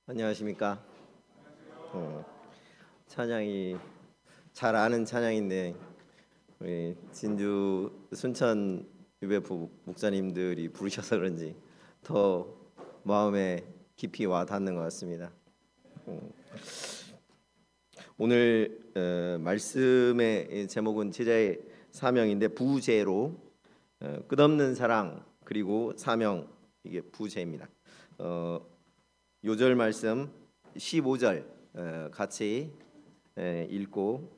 안녕하십니까. 찬양이 잘 아는 찬양인데 우리 진주 순천 유배부 목사님들이 부르셔서 그런지 더 마음에 깊이 와 닿는 것 같습니다. 오늘 말씀의 제목은 제자의 사명인데 부제로 끝없는 사랑 그리고 사명, 이게 부제입니다. 요절 말씀 15절 같이 읽고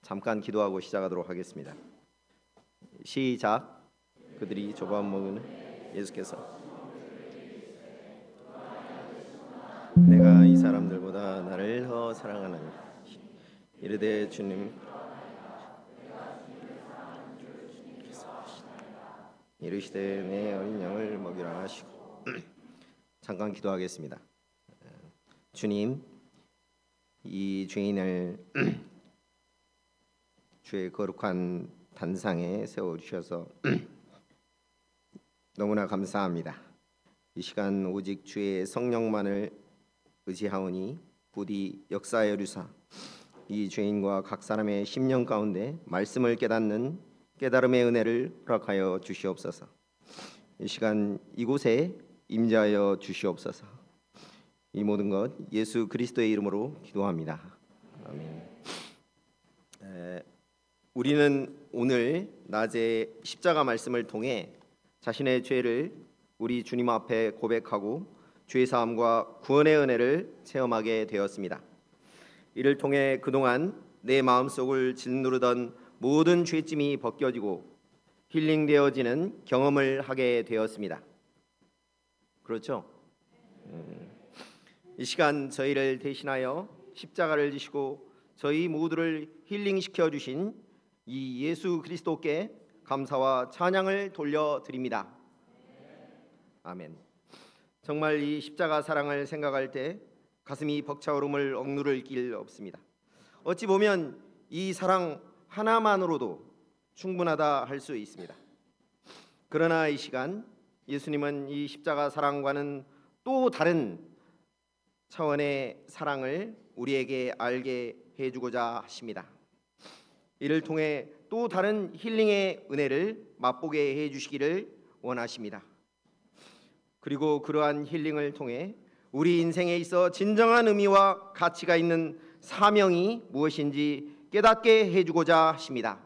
잠깐 기도하고 시작하도록 하겠습니다. 시작. 그들이 좁아먹은 예수께서 내가 이 사람들보다 나를 더 사랑하나니 이르되 주님 이르시되 내 어린 양을 먹이라 하시고 잠깐 기도하겠습니다. 주님, 이 죄인을 주의 거룩한 단상에 세워주셔서 너무나 감사합니다. 이 시간 오직 주의 성령만을 의지하오니 부디 역사하여 주사 이 죄인과 각 사람의 심령 가운데 말씀을 깨닫는 깨달음의 은혜를 허락하여 주시옵소서. 이 시간 이곳에 임재하여 주시옵소서. 이 모든 것 예수 그리스도의 이름으로 기도합니다. 아멘. 우리는 오늘 낮에 십자가 말씀을 통해 자신의 죄를 우리 주님 앞에 고백하고 죄 사함과 구원의 은혜를 체험하게 되었습니다. 이를 통해 그동안 내 마음속을 짓누르던 모든 죄짐이 벗겨지고 힐링되어지는 경험을 하게 되었습니다. 그렇죠? 이 시간 저희를 대신하여 십자가를 지시고 저희 모두를 힐링시켜 주신 이 예수 그리스도께 감사와 찬양을 돌려드립니다. 아멘. 정말 이 십자가 사랑을 생각할 때 가슴이 벅차오름을 억누를 길 없습니다. 어찌 보면 이 사랑 하나만으로도 충분하다 할 수 있습니다. 그러나 이 시간 예수님은 이 십자가 사랑과는 또 다른 차원의 사랑을 우리에게 알게 해주고자 하십니다. 이를 통해 또 다른 힐링의 은혜를 맛보게 해주시기를 원하십니다. 그리고 그러한 힐링을 통해 우리 인생에 있어 진정한 의미와 가치가 있는 사명이 무엇인지 깨닫게 해주고자 하십니다.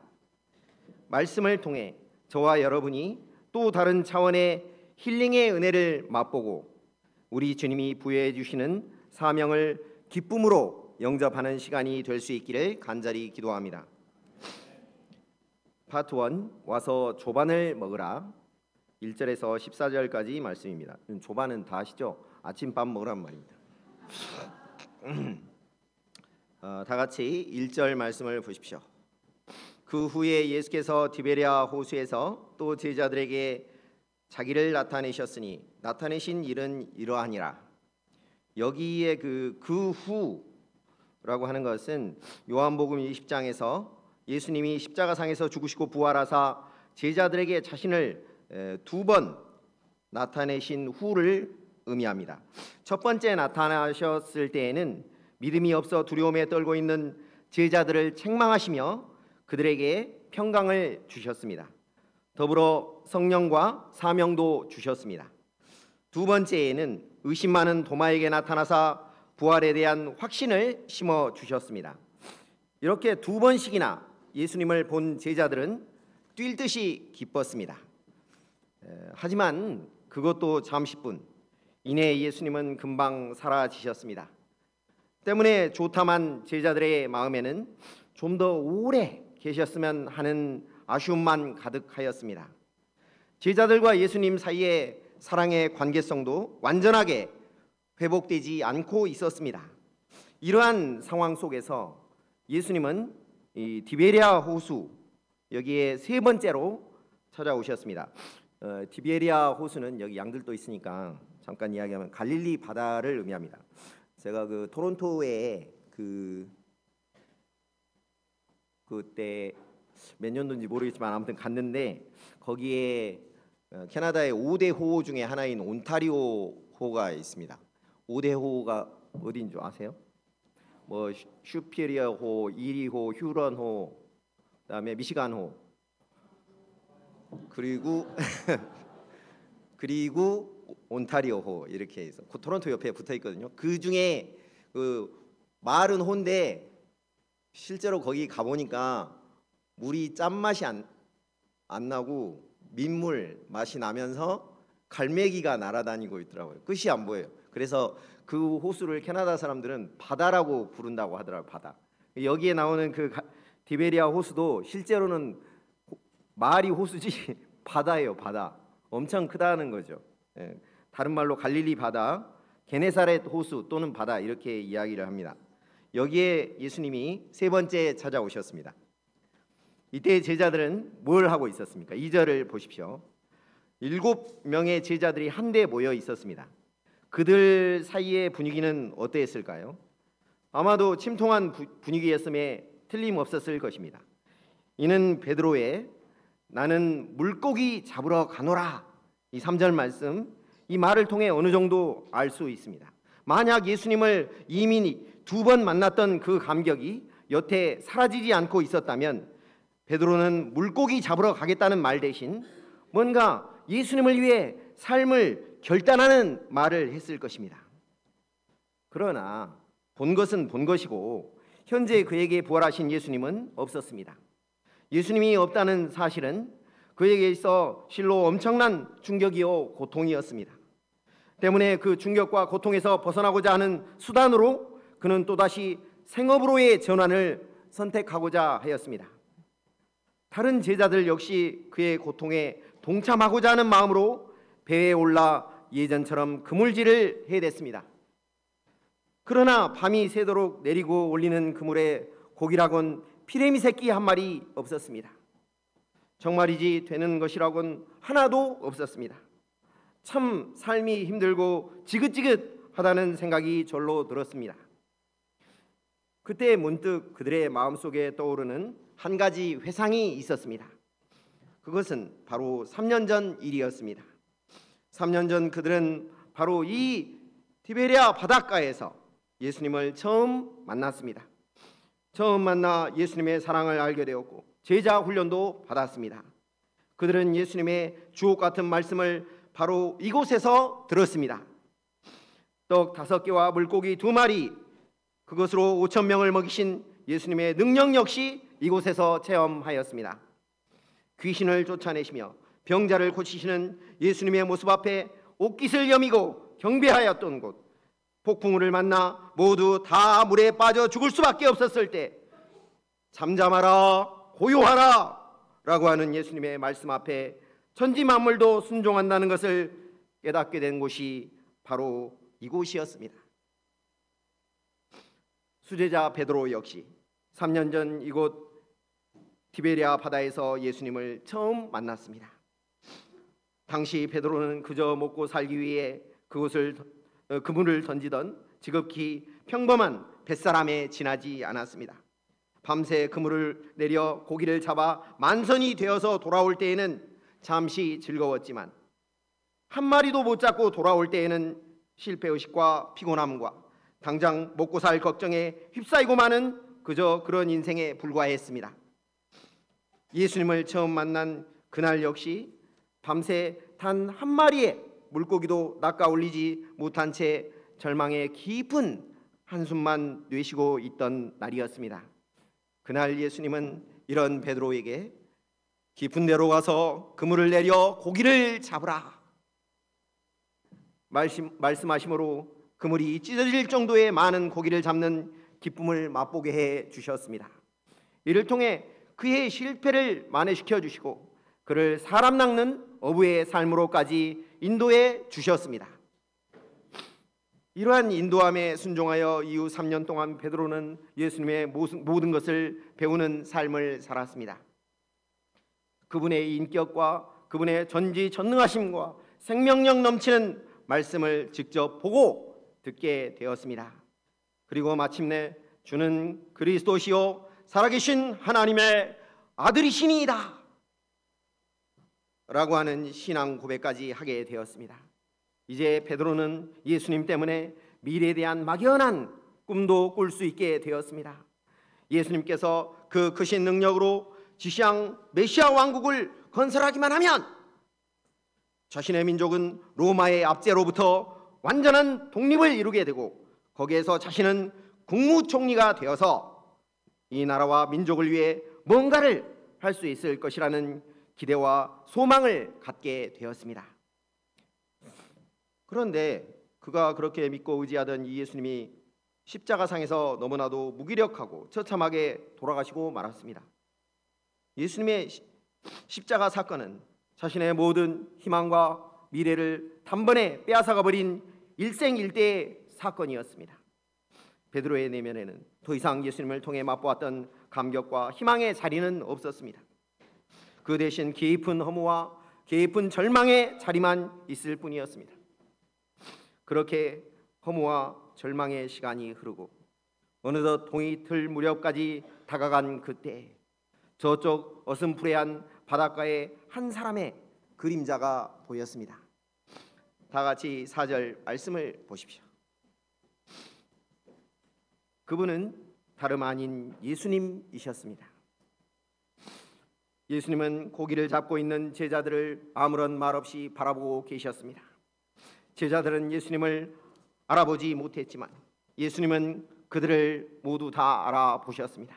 말씀을 통해 저와 여러분이 또 다른 차원의 힐링의 은혜를 맛보고 우리 주님이 부여해 주시는 사명을 기쁨으로 영접하는 시간이 될 수 있기를 간절히 기도합니다. 파트 1 와서 조반을 먹으라 1절에서 14절까지 말씀입니다. 조반은 다 아시죠? 아침밥 먹으란 말입니다. 다 같이 1절 말씀을 보십시오. 그 후에 예수께서 티베리아 호수에서 또 제자들에게 자기를 나타내셨으니 나타내신 일은 이러하니라. 여기에 그 후라고 하는 것은 요한복음 20장에서 예수님이 십자가상에서 죽으시고 부활하사 제자들에게 자신을 두 번 나타내신 후를 의미합니다. 첫 번째 나타나셨을 때에는 믿음이 없어 두려움에 떨고 있는 제자들을 책망하시며 그들에게 평강을 주셨습니다. 더불어 성령과 사명도 주셨습니다. 두 번째에는 의심 많은 도마에게 나타나사 부활에 대한 확신을 심어 주셨습니다. 이렇게 두 번씩이나 예수님을 본 제자들은 뛸 듯이 기뻤습니다. 하지만 그것도 잠시뿐 이내 예수님은 금방 사라지셨습니다. 때문에 조탐한 제자들의 마음에는 좀 더 오래 계셨으면 하는 아쉬움만 가득하였습니다. 제자들과 예수님 사이의 사랑의 관계성도 완전하게 회복되지 않고 있었습니다. 이러한 상황 속에서 예수님은 이 디베리아 호수 여기에 세 번째로 찾아오셨습니다. 디베리아 호수는 여기 양들도 있으니까 잠깐 이야기하면 갈릴리 바다를 의미합니다. 제가 그 토론토에 그때 몇 년도인지 모르겠지만 아무튼 갔는데 거기에 캐나다의 5대 호호 중에 하나인 온타리오 호가 있습니다. 5대 호가 어딘 줄 아세요? 뭐 슈피리어호, 이리호, 휴런호, 그다음에 미시간호, 그리고 그리고 온타리오호 이렇게 해서 그 토론토 옆에 붙어 있거든요. 그 중에 그 마을은 호인데 실제로 거기 가 보니까 물이 짠맛이 안 나고 민물 맛이 나면서 갈매기가 날아다니고 있더라고요. 끝이 안 보여요. 그래서 그 호수를 캐나다 사람들은 바다라고 부른다고 하더라고요. 바다. 여기에 나오는 그 디베리아 호수도 실제로는 말이 호수지 바다예요. 바다. 엄청 크다는 거죠. 예. 다른 말로 갈릴리 바다, 게네사렛 호수 또는 바다 이렇게 이야기를 합니다. 여기에 예수님이 세 번째 찾아오셨습니다. 이때 제자들은 뭘 하고 있었습니까? 2절을 보십시오. 7명의 제자들이 한데 모여 있었습니다. 그들 사이의 분위기는 어땠을까요? 아마도 침통한 분위기였음에 틀림없었을 것입니다. 이는 베드로의 나는 물고기 잡으러 가노라 이 3절 말씀, 이 말을 통해 어느 정도 알 수 있습니다. 만약 예수님을 이미 2번 만났던 그 감격이 여태 사라지지 않고 있었다면 베드로는 물고기 잡으러 가겠다는 말 대신 뭔가 예수님을 위해 삶을 결단하는 말을 했을 것입니다. 그러나 본 것은 본 것이고 현재 그에게 부활하신 예수님은 없었습니다. 예수님이 없다는 사실은 그에게 있어 실로 엄청난 충격이요 고통이었습니다. 때문에 그 충격과 고통에서 벗어나고자 하는 수단으로 그는 또다시 생업으로의 전환을 선택하고자 하였습니다. 다른 제자들 역시 그의 고통에 동참하고자 하는 마음으로 배에 올라 예전처럼 그물질을 해댔습니다. 그러나 밤이 새도록 내리고 올리는 그물에 고기라곤 피레미 새끼 한 마리 없었습니다. 정말이지 되는 것이라곤 하나도 없었습니다. 참 삶이 힘들고 지긋지긋하다는 생각이 절로 들었습니다. 그때 문득 그들의 마음속에 떠오르는 한 가지 회상이 있었습니다. 그것은 바로 3년 전 일이었습니다. 3년 전 그들은 바로 이 티베리아 바닷가에서 예수님을 처음 만났습니다. 처음 만나 예수님의 사랑을 알게 되었고 제자 훈련도 받았습니다. 그들은 예수님의 주옥 같은 말씀을 바로 이곳에서 들었습니다. 떡 5개와 물고기 2마리, 그것으로 5,000명을 먹이신 예수님의 능력 역시 이곳에서 체험하였습니다. 귀신을 쫓아내시며 병자를 고치시는 예수님의 모습 앞에 옷깃을 여미고 경배하였던 곳, 폭풍우를 만나 모두 다 물에 빠져 죽을 수밖에 없었을 때 잠잠하라 고요하라 라고 하는 예수님의 말씀 앞에 천지 만물도 순종한다는 것을 깨닫게 된 곳이 바로 이곳이었습니다. 수제자 베드로 역시 3년 전 이곳 티베리아 바다에서 예수님을 처음 만났습니다. 당시 베드로는 그저 먹고 살기 위해 그물을 던지던 지극히 평범한 뱃사람에 지나지 않았습니다. 밤새 그물을 내려 고기를 잡아 만선이 되어서 돌아올 때에는 잠시 즐거웠지만 한 마리도 못 잡고 돌아올 때에는 실패의식과 피곤함과 당장 먹고 살 걱정에 휩싸이고 마는 그저 그런 인생에 불과했습니다. 예수님을 처음 만난 그날 역시 밤새 단 한 마리의 물고기도 낚아올리지 못한 채 절망의 깊은 한숨만 내쉬고 있던 날이었습니다. 그날 예수님은 이런 베드로에게 깊은 데로 가서 그물을 내려 고기를 잡으라 말씀하심으로 그물이 찢어질 정도의 많은 고기를 잡는 기쁨을 맛보게 해 주셨습니다. 이를 통해 그의 실패를 만회시켜 주시고 그를 사람 낚는 어부의 삶으로까지 인도해 주셨습니다. 이러한 인도함에 순종하여 이후 3년 동안 베드로는 예수님의 모든 것을 배우는 삶을 살았습니다. 그분의 인격과 그분의 전지전능하심과 생명력 넘치는 말씀을 직접 보고 듣게 되었습니다. 그리고 마침내 주는 그리스도시요 살아계신 하나님의 아들이시니이다 라고 하는 신앙 고백까지 하게 되었습니다. 이제 베드로는 예수님 때문에 미래에 대한 막연한 꿈도 꿀 수 있게 되었습니다. 예수님께서 그 크신 능력으로 지시한 메시아 왕국을 건설하기만 하면 자신의 민족은 로마의 압제로부터 완전한 독립을 이루게 되고 거기에서 자신은 국무총리가 되어서 이 나라와 민족을 위해 뭔가를 할 수 있을 것이라는 기대와 소망을 갖게 되었습니다. 그런데 그가 그렇게 믿고 의지하던 이 예수님이 십자가상에서 너무나도 무기력하고 처참하게 돌아가시고 말았습니다. 예수님의 십자가 사건은 자신의 모든 희망과 미래를 단번에 빼앗아가 버린 일생일대의 사건이었습니다. 베드로의 내면에는 더 이상 예수님을 통해 맛보았던 감격과 희망의 자리는 없었습니다. 그 대신 깊은 허무와 깊은 절망의 자리만 있을 뿐이었습니다. 그렇게 허무와 절망의 시간이 흐르고 어느덧 동이틀 무렵까지 다가간 그때 저쪽 어슴푸레한 바닷가에 한 사람의 그림자가 보였습니다. 다 같이 4절 말씀을 보십시오. 그분은 다름 아닌 예수님이셨습니다. 예수님은 고기를 잡고 있는 제자들을 아무런 말 없이 바라보고 계셨습니다. 제자들은 예수님을 알아보지 못했지만 예수님은 그들을 모두 다 알아보셨습니다.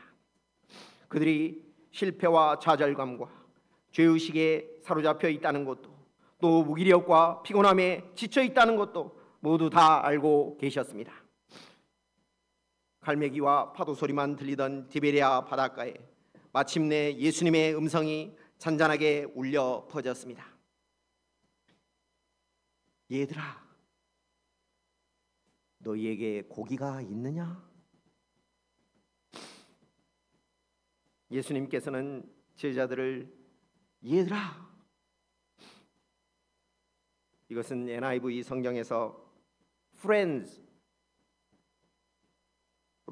그들이 실패와 좌절감과 죄의식에 사로잡혀 있다는 것도 또 무기력과 피곤함에 지쳐 있다는 것도 모두 다 알고 계셨습니다. 갈매기와 파도 소리만 들리던 디베랴 바닷가에 마침내 예수님의 음성이 잔잔하게 울려 퍼졌습니다. 얘들아, 너희에게 고기가 있느냐? 예수님께서는 제자들을 얘들아, 이것은 NIV 성경에서 friends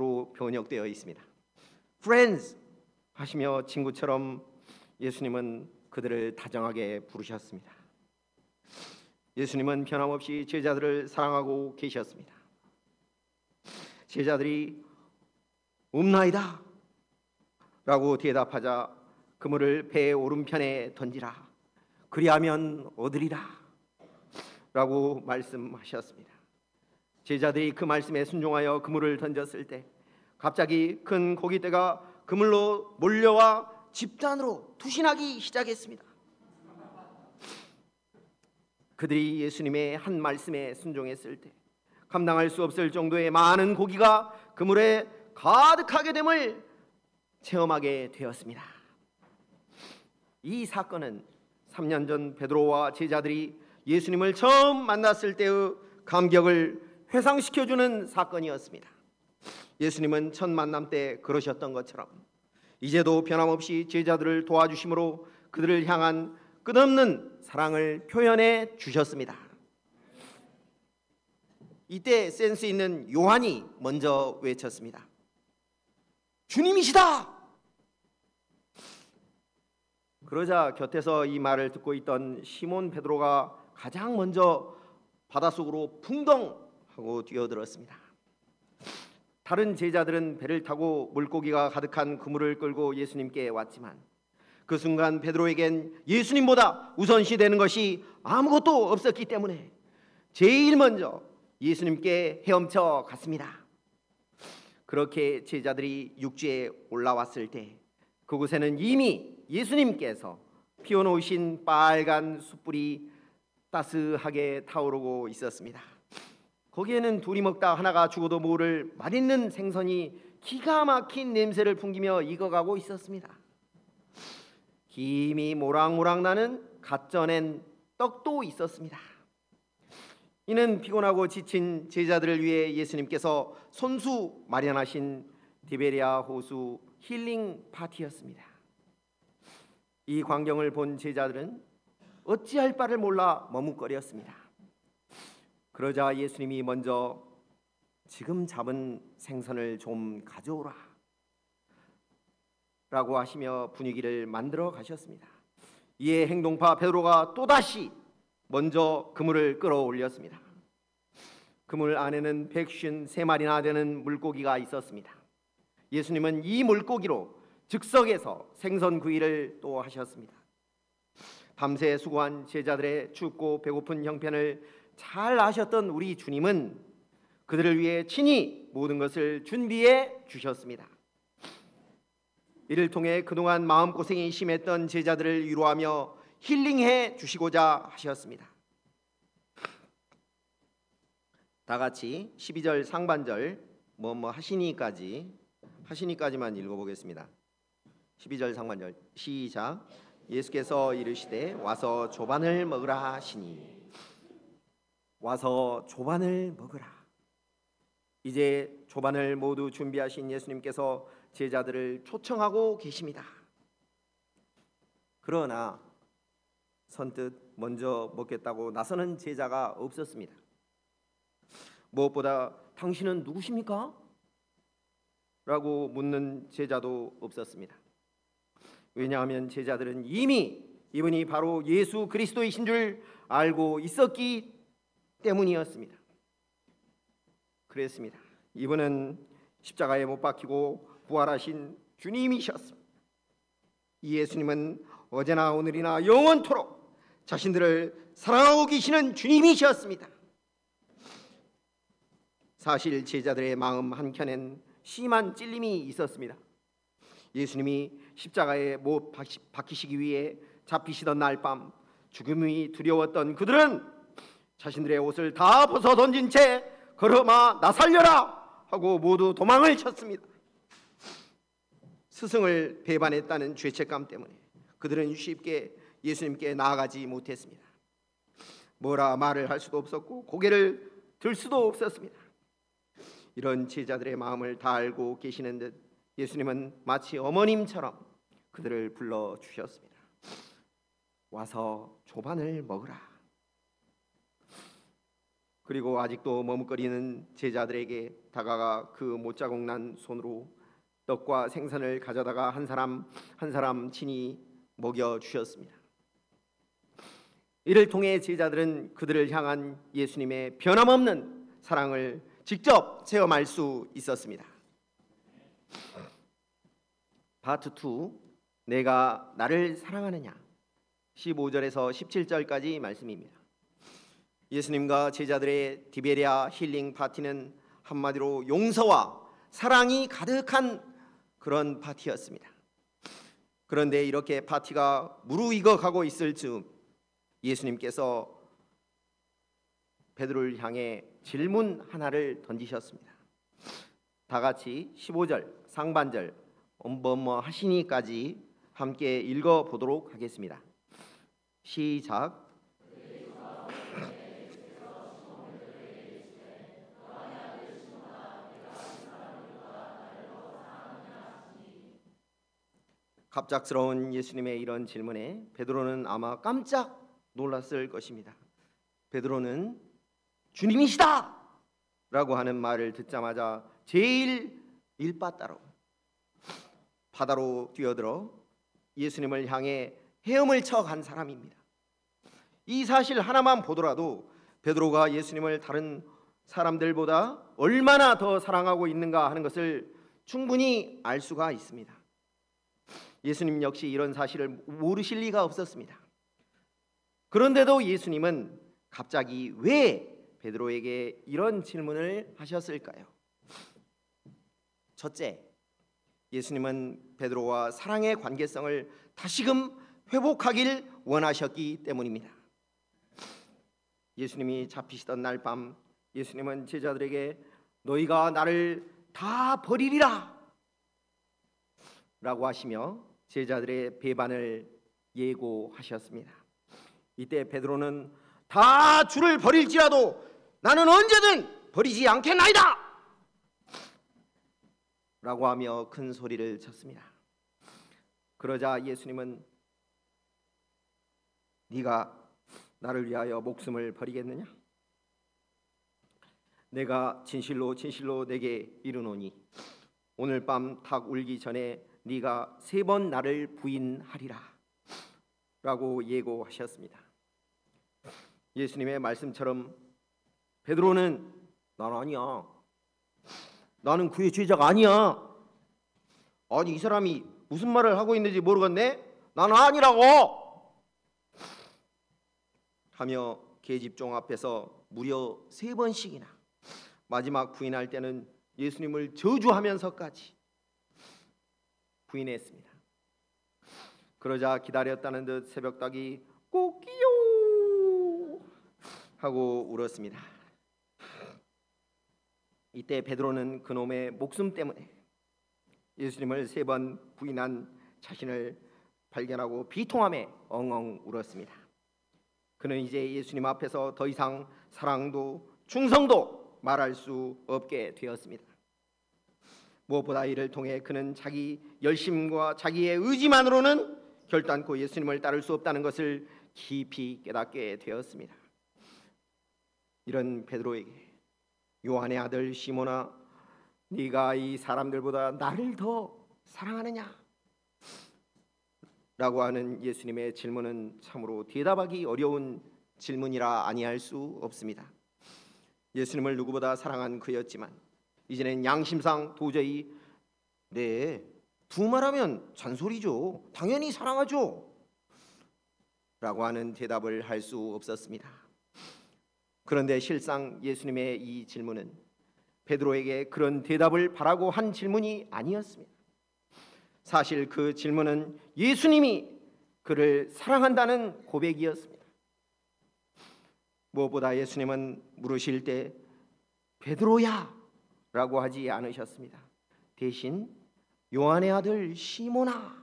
로 번역되어 있습니다. Friends 하시며 친구처럼 예수님은 그들을 다정하게 부르셨습니다. 예수님은 변함없이 제자들을 사랑하고 계셨습니다. 제자들이 없나이다 라고 대답하자 그물을 배의 오른편에 던지라, 그리하면 얻으리라 라고 말씀하셨습니다. 제자들이 그 말씀에 순종하여 그물을 던졌을 때 갑자기 큰 고깃대가 그물로 몰려와 집단으로 투신하기 시작했습니다. 그들이 예수님의 한 말씀에 순종했을 때 감당할 수 없을 정도의 많은 고기가 그물에 가득하게 됨을 체험하게 되었습니다. 이 사건은 3년 전 베드로와 제자들이 예수님을 처음 만났을 때의 감격을 회상시켜주는 사건이었습니다. 예수님은 첫 만남 때 그러셨던 것처럼 이제도 변함없이 제자들을 도와주심으로 그들을 향한 끝없는 사랑을 표현해 주셨습니다. 이때 센스 있는 요한이 먼저 외쳤습니다. 주님이시다! 그러자 곁에서 이 말을 듣고 있던 시몬 베드로가 가장 먼저 바닷속으로 풍덩 하고 뛰어들었습니다. 다른 제자들은 배를 타고 물고기가 가득한 그물을 끌고 예수님께 왔지만 그 순간 베드로에겐 예수님보다 우선시되는 것이 아무것도 없었기 때문에 제일 먼저 예수님께 헤엄쳐 갔습니다. 그렇게 제자들이 육지에 올라왔을 때 그곳에는 이미 예수님께서 피워놓으신 빨간 숯불이 따스하게 타오르고 있었습니다. 거기에는 둘이 먹다 하나가 죽어도 모를 맛있는 생선이 기가 막힌 냄새를 풍기며 익어가고 있었습니다. 김이 모락모락 나는 갓 쪄낸 떡도 있었습니다. 이는 피곤하고 지친 제자들을 위해 예수님께서 손수 마련하신 디베랴 호수 힐링 파티였습니다. 이 광경을 본 제자들은 어찌할 바를 몰라 머뭇거렸습니다. 그러자 예수님이 먼저 지금 잡은 생선을 좀 가져오라 라고 하시며 분위기를 만들어 가셨습니다. 이에 행동파 베드로가 또다시 먼저 그물을 끌어올렸습니다. 그물 안에는 153마리나 되는 물고기가 있었습니다. 예수님은 이 물고기로 즉석에서 생선구이를 또 하셨습니다. 밤새 수고한 제자들의 춥고 배고픈 형편을 잘 아셨던 우리 주님은 그들을 위해 친히 모든 것을 준비해 주셨습니다. 이를 통해 그동안 마음고생이 심했던 제자들을 위로하며 힐링해 주시고자 하셨습니다. 다 같이 12절 상반절 하시니까지만 읽어보겠습니다. 12절 상반절 시작. 예수께서 이르시되 와서 조반을 먹으라 하시니. 와서 조반을 먹으라. 이제 조반을 모두 준비하신 예수님께서 제자들을 초청하고 계십니다. 그러나 선뜻 먼저 먹겠다고 나서는 제자가 없었습니다. 무엇보다 당신은 누구십니까? 라고 묻는 제자도 없었습니다. 왜냐하면 제자들은 이미 이분이 바로 예수 그리스도이신 줄 알고 있었기 때문이었습니다. 그랬습니다. 이분은 십자가에 못 박히고 부활하신 주님이셨습니다. 이 예수님은 어제나 오늘이나 영원토록 자신들을 사랑하고 계시는 주님이셨습니다. 사실 제자들의 마음 한켠엔 심한 찔림이 있었습니다. 예수님이 십자가에 못 박히시기 위해 잡히시던 날 밤 죽음이 두려웠던 그들은 자신들의 옷을 다 벗어 던진 채 걸어마 나 살려라 하고 모두 도망을 쳤습니다. 스승을 배반했다는 죄책감 때문에 그들은 쉽게 예수님께 나아가지 못했습니다. 뭐라 말을 할 수도 없었고 고개를 들 수도 없었습니다. 이런 제자들의 마음을 다 알고 계시는 듯 예수님은 마치 어머님처럼 그들을 불러주셨습니다. 와서 조반을 먹으라. 그리고 아직도 머뭇거리는 제자들에게 다가가 그 못자국 난 손으로 떡과 생선을 가져다가 한 사람 친히 먹여주셨습니다. 이를 통해 제자들은 그들을 향한 예수님의 변함없는 사랑을 직접 체험할 수 있었습니다. 파트 2, 내가 나를 사랑하느냐, 15절에서 17절까지 말씀입니다. 예수님과 제자들의 디베랴 힐링 파티는 한마디로 용서와 사랑이 가득한 그런 파티였습니다. 그런데 이렇게 파티가 무르익어 가고 있을 즈음 예수님께서 베드로를 향해 질문 하나를 던지셨습니다. 다 같이 15절 상반절 하시니까지 함께 읽어보도록 하겠습니다. 시작. 갑작스러운 예수님의 이런 질문에 베드로는 아마 깜짝 놀랐을 것입니다. 베드로는 주님이시다! 라고 하는 말을 듣자마자 제일 일바따로 바다로 뛰어들어 예수님을 향해 헤엄을 쳐 간 사람입니다. 이 사실 하나만 보더라도 베드로가 예수님을 다른 사람들보다 얼마나 더 사랑하고 있는가 하는 것을 충분히 알 수가 있습니다. 예수님 역시 이런 사실을 모르실 리가 없었습니다. 그런데도 예수님은 갑자기 왜 베드로에게 이런 질문을 하셨을까요? 첫째, 예수님은 베드로와 사랑의 관계성을 다시금 회복하길 원하셨기 때문입니다. 예수님이 잡히시던 날 밤 예수님은 제자들에게 너희가 나를 다 버리리라 라고 하시며 제자들의 배반을 예고하셨습니다. 이때 베드로는 다 주를 버릴지라도 나는 언제든 버리지 않겠나이다 라고 하며 큰 소리를 쳤습니다. 그러자 예수님은 네가 나를 위하여 목숨을 버리겠느냐? 내가 진실로 진실로 내게 이르노니 오늘 밤 닭 울기 전에 네가 3번 나를 부인하리라 라고 예고하셨습니다. 예수님의 말씀처럼 베드로는 난 아니야. 나는 그의 제자가 아니야. 아니 이 사람이 무슨 말을 하고 있는지 모르겠네. 나는 아니라고 하며 계집종 앞에서 무려 3번씩이나 마지막 부인할 때는 예수님을 저주하면서까지 부인했습니다. 그러자 기다렸다는 듯 새벽닭이 꼬끼요 하고 울었습니다. 이때 베드로는 그놈의 목숨 때문에 예수님을 3번 부인한 자신을 발견하고 비통함에 엉엉 울었습니다. 그는 이제 예수님 앞에서 더 이상 사랑도 충성도 말할 수 없게 되었습니다. 무엇보다 이를 통해 그는 자기 열심과 자기의 의지만으로는 결단코 예수님을 따를 수 없다는 것을 깊이 깨닫게 되었습니다. 이런 베드로에게 요한의 아들 시몬아, 네가 이 사람들보다 나를 더 사랑하느냐? 라고 하는 예수님의 질문은 참으로 대답하기 어려운 질문이라 아니할 수 없습니다. 예수님을 누구보다 사랑한 그였지만 이제는 양심상 도저히 네, 두 말하면 잔소리죠. 당연히 사랑하죠. 라고 하는 대답을 할 수 없었습니다. 그런데 실상 예수님의 이 질문은 베드로에게 그런 대답을 바라고 한 질문이 아니었습니다. 사실 그 질문은 예수님이 그를 사랑한다는 고백이었습니다. 무엇보다 예수님은 물으실 때 베드로야 라고 하지 않으셨습니다. 대신 요한의 아들 시몬아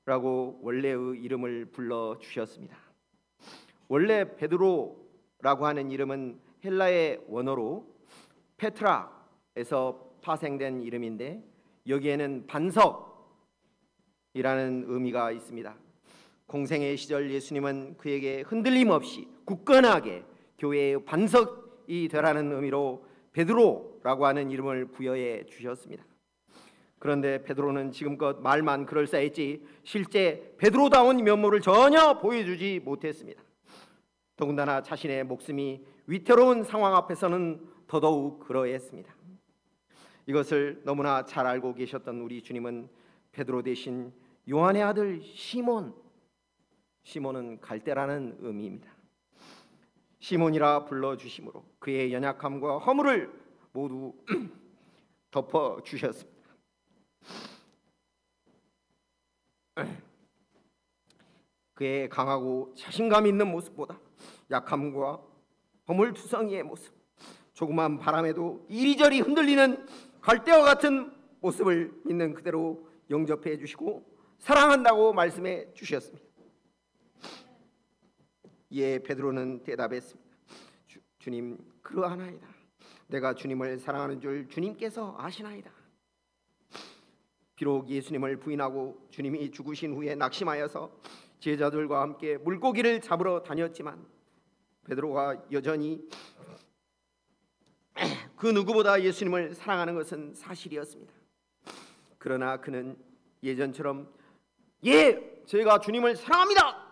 라고 원래의 이름을 불러주셨습니다. 원래 베드로라고 하는 이름은 헬라의 원어로 페트라에서 파생된 이름인데 여기에는 반석이라는 의미가 있습니다. 공생의 시절 예수님은 그에게 흔들림 없이 굳건하게 교회의 반석이 되라는 의미로 베드로라고 하는 이름을 부여해 주셨습니다. 그런데 베드로는 지금껏 말만 그럴싸했지 실제 베드로다운 면모를 전혀 보여주지 못했습니다. 더군다나 자신의 목숨이 위태로운 상황 앞에서는 더더욱 그러했습니다. 이것을 너무나 잘 알고 계셨던 우리 주님은 베드로 대신 요한의 아들 시몬은 갈대라는 의미입니다. 시몬이라 불러주심으로 그의 연약함과 허물을 모두 덮어주셨습니다. 그의 강하고 자신감 있는 모습보다 약함과 허물투성이의 모습, 조그만 바람에도 이리저리 흔들리는 갈대와 같은 모습을 있는 그대로 영접해 주시고 사랑한다고 말씀해 주셨습니다. 이에 베드로는 대답했습니다. 주님, 그러하나이다. 내가 주님을 사랑하는 줄 주님께서 아시나이다. 비록 예수님을 부인하고 주님이 죽으신 후에 낙심하여서 제자들과 함께 물고기를 잡으러 다녔지만 베드로가 여전히 그 누구보다 예수님을 사랑하는 것은 사실이었습니다. 그러나 그는 예전처럼 예, 제가 주님을 사랑합니다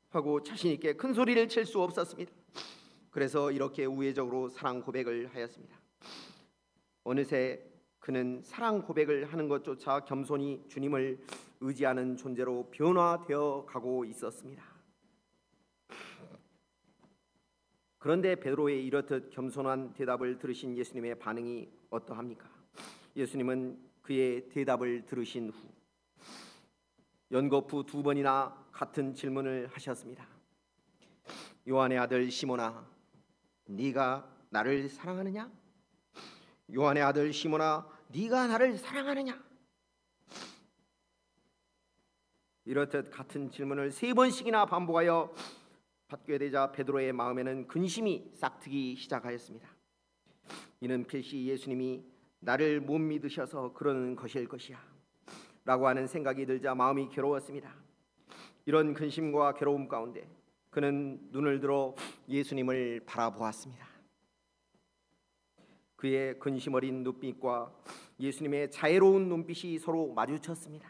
하고 자신 있게 큰 소리를 칠 수 없었습니다. 그래서 이렇게 우회적으로 사랑 고백을 하였습니다. 어느새 그는 사랑 고백을 하는 것조차 겸손히 주님을 의지하는 존재로 변화되어 가고 있었습니다. 그런데 베드로의 이렇듯 겸손한 대답을 들으신 예수님의 반응이 어떠합니까? 예수님은 그의 대답을 들으신 후 연거푸 2번이나 같은 질문을 하셨습니다. 요한의 아들 시몬아, 네가 나를 사랑하느냐? 요한의 아들 시몬아, 네가 나를 사랑하느냐? 이렇듯 같은 질문을 3번씩이나 반복하여 받게 되자 베드로의 마음에는 근심이 싹트기 시작하였습니다. 이는 필시 예수님이 나를 못 믿으셔서 그러는 것일 것이야 라고 하는 생각이 들자 마음이 괴로웠습니다. 이런 근심과 괴로움 가운데 그는 눈을 들어 예수님을 바라보았습니다. 그의 근심 어린 눈빛과 예수님의 자애로운 눈빛이 서로 마주쳤습니다.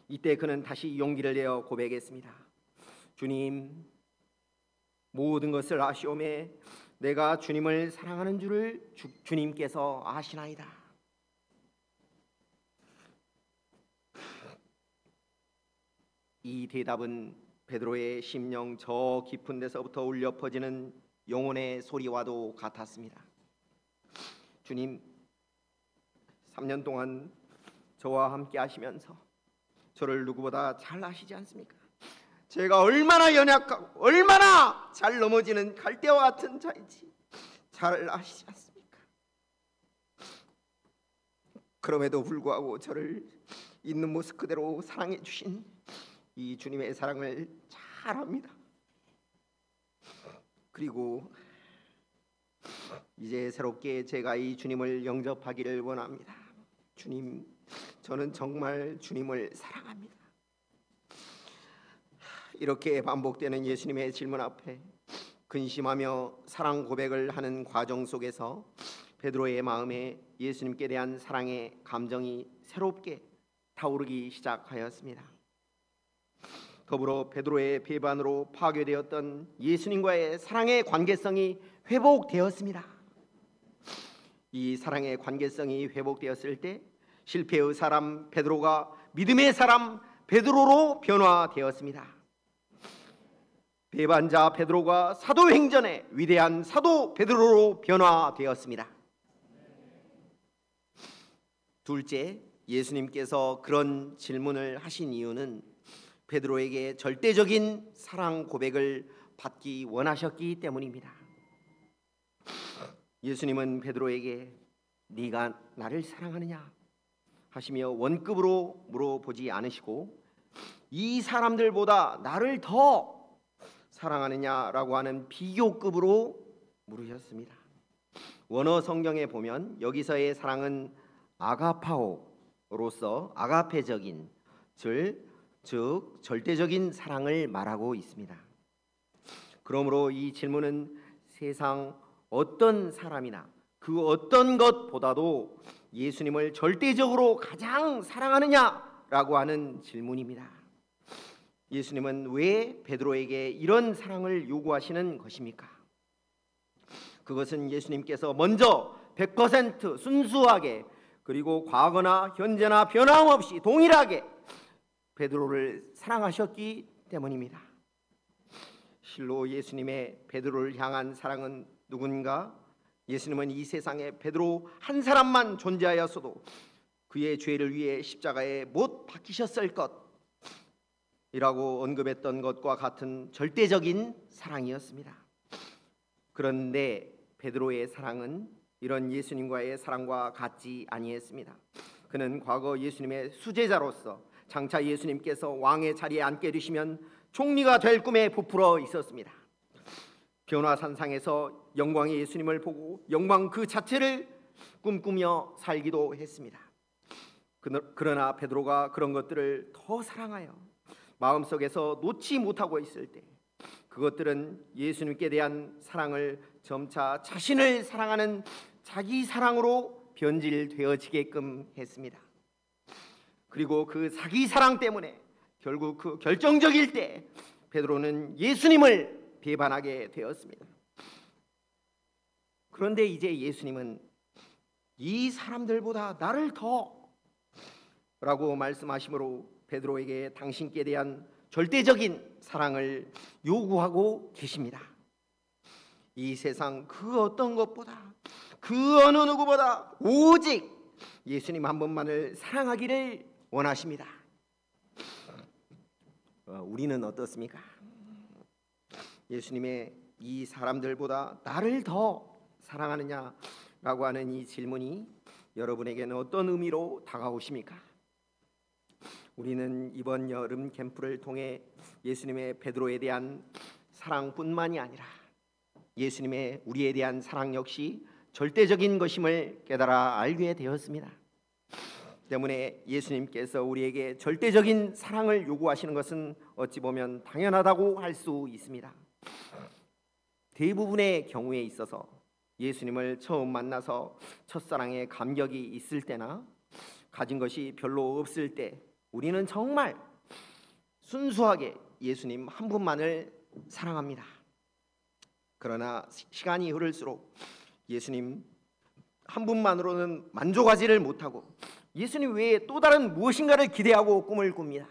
이때 그는 다시 용기를 내어 고백했습니다. 주님, 모든 것을 아시오매 내가 주님을 사랑하는 줄을 주님께서 아시나이다. 이 대답은 베드로의 심령 저 깊은 데서부터 울려 퍼지는 영혼의 소리와도 같았습니다. 주님, 3년 동안 저와 함께 하시면서 저를 누구보다 잘 아시지 않습니까? 제가 얼마나 연약하고 얼마나 잘 넘어지는 갈대와 같은 자인지 잘 아시지 않습니까? 그럼에도 불구하고 저를 있는 모습 그대로 사랑해 주신 이 주님의 사랑을 잘 압니다. 그리고 이제 새롭게 제가 이 주님을 영접하기를 원합니다. 주님, 저는 정말 주님을 사랑합니다. 이렇게 반복되는 예수님의 질문 앞에 근심하며 사랑 고백을 하는 과정 속에서 베드로의 마음에 예수님께 대한 사랑의 감정이 새롭게 타오르기 시작하였습니다. 더불어 베드로의 배반으로 파괴되었던 예수님과의 사랑의 관계성이 회복되었습니다. 이 사랑의 관계성이 회복되었을 때 실패의 사람 베드로가 믿음의 사람 베드로로 변화되었습니다. 배반자 베드로가 사도행전의 위대한 사도 베드로로 변화되었습니다. 둘째, 예수님께서 그런 질문을 하신 이유는 베드로에게 절대적인 사랑 고백을 받기 원하셨기 때문입니다. 예수님은 베드로에게 네가 나를 사랑하느냐 하시며 원급으로 물어보지 않으시고 이 사람들보다 나를 더 사랑하느냐라고 하는 비교급으로 물으셨습니다. 원어 성경에 보면 여기서의 사랑은 아가파오로서 아가페적인 즉 절대적인 사랑을 말하고 있습니다. 그러므로 이 질문은 세상 어떤 사람이나 그 어떤 것보다도 예수님을 절대적으로 가장 사랑하느냐라고 하는 질문입니다. 예수님은 왜 베드로에게 이런 사랑을 요구하시는 것입니까? 그것은 예수님께서 먼저 100% 순수하게 그리고 과거나 현재나 변함없이 동일하게 베드로를 사랑하셨기 때문입니다. 실로 예수님의 베드로를 향한 사랑은 누군가? 예수님은 이 세상에 베드로 한 사람만 존재하였어도 그의 죄를 위해 십자가에 못 박히셨을 것이라고 언급했던 것과 같은 절대적인 사랑이었습니다. 그런데 베드로의 사랑은 이런 예수님과의 사랑과 같지 아니했습니다. 그는 과거 예수님의 수제자로서 장차 예수님께서 왕의 자리에 앉게 되시면 총리가 될 꿈에 부풀어 있었습니다. 변화산상에서 영광의 예수님을 보고 영광 그 자체를 꿈꾸며 살기도 했습니다. 그러나 베드로가 그런 것들을 더 사랑하여 마음속에서 놓지 못하고 있을 때 그것들은 예수님께 대한 사랑을 점차 자신을 사랑하는 자기 사랑으로 변질되어지게끔 했습니다. 그리고 그 자기 사랑 때문에 결국 그 결정적일 때 베드로는 예수님을 배반하게 되었습니다. 그런데 이제 예수님은 이 사람들보다 나를 더 라고 말씀하심으로 베드로에게 당신께 대한 절대적인 사랑을 요구하고 계십니다. 이 세상 그 어떤 것보다 그 어느 누구보다 오직 예수님 한 분만을 사랑하기를 원하십니다. 우리는 어떻습니까? 예수님의 이 사람들보다 나를 더 사랑하느냐라고 하는 이 질문이 여러분에게는 어떤 의미로 다가오십니까? 우리는 이번 여름 캠프를 통해 예수님의 베드로에 대한 사랑뿐만이 아니라 예수님의 우리에 대한 사랑 역시 절대적인 것임을 깨달아 알게 되었습니다. 때문에 예수님께서 우리에게 절대적인 사랑을 요구하시는 것은 어찌 보면 당연하다고 할 수 있습니다. 대부분의 경우에 있어서 예수님을 처음 만나서 첫사랑의 감격이 있을 때나 가진 것이 별로 없을 때 우리는 정말 순수하게 예수님 한 분만을 사랑합니다. 그러나 시간이 흐를수록 예수님 한 분만으로는 만족하지를 못하고 예수님 외에 또 다른 무엇인가를 기대하고 꿈을 꿉니다.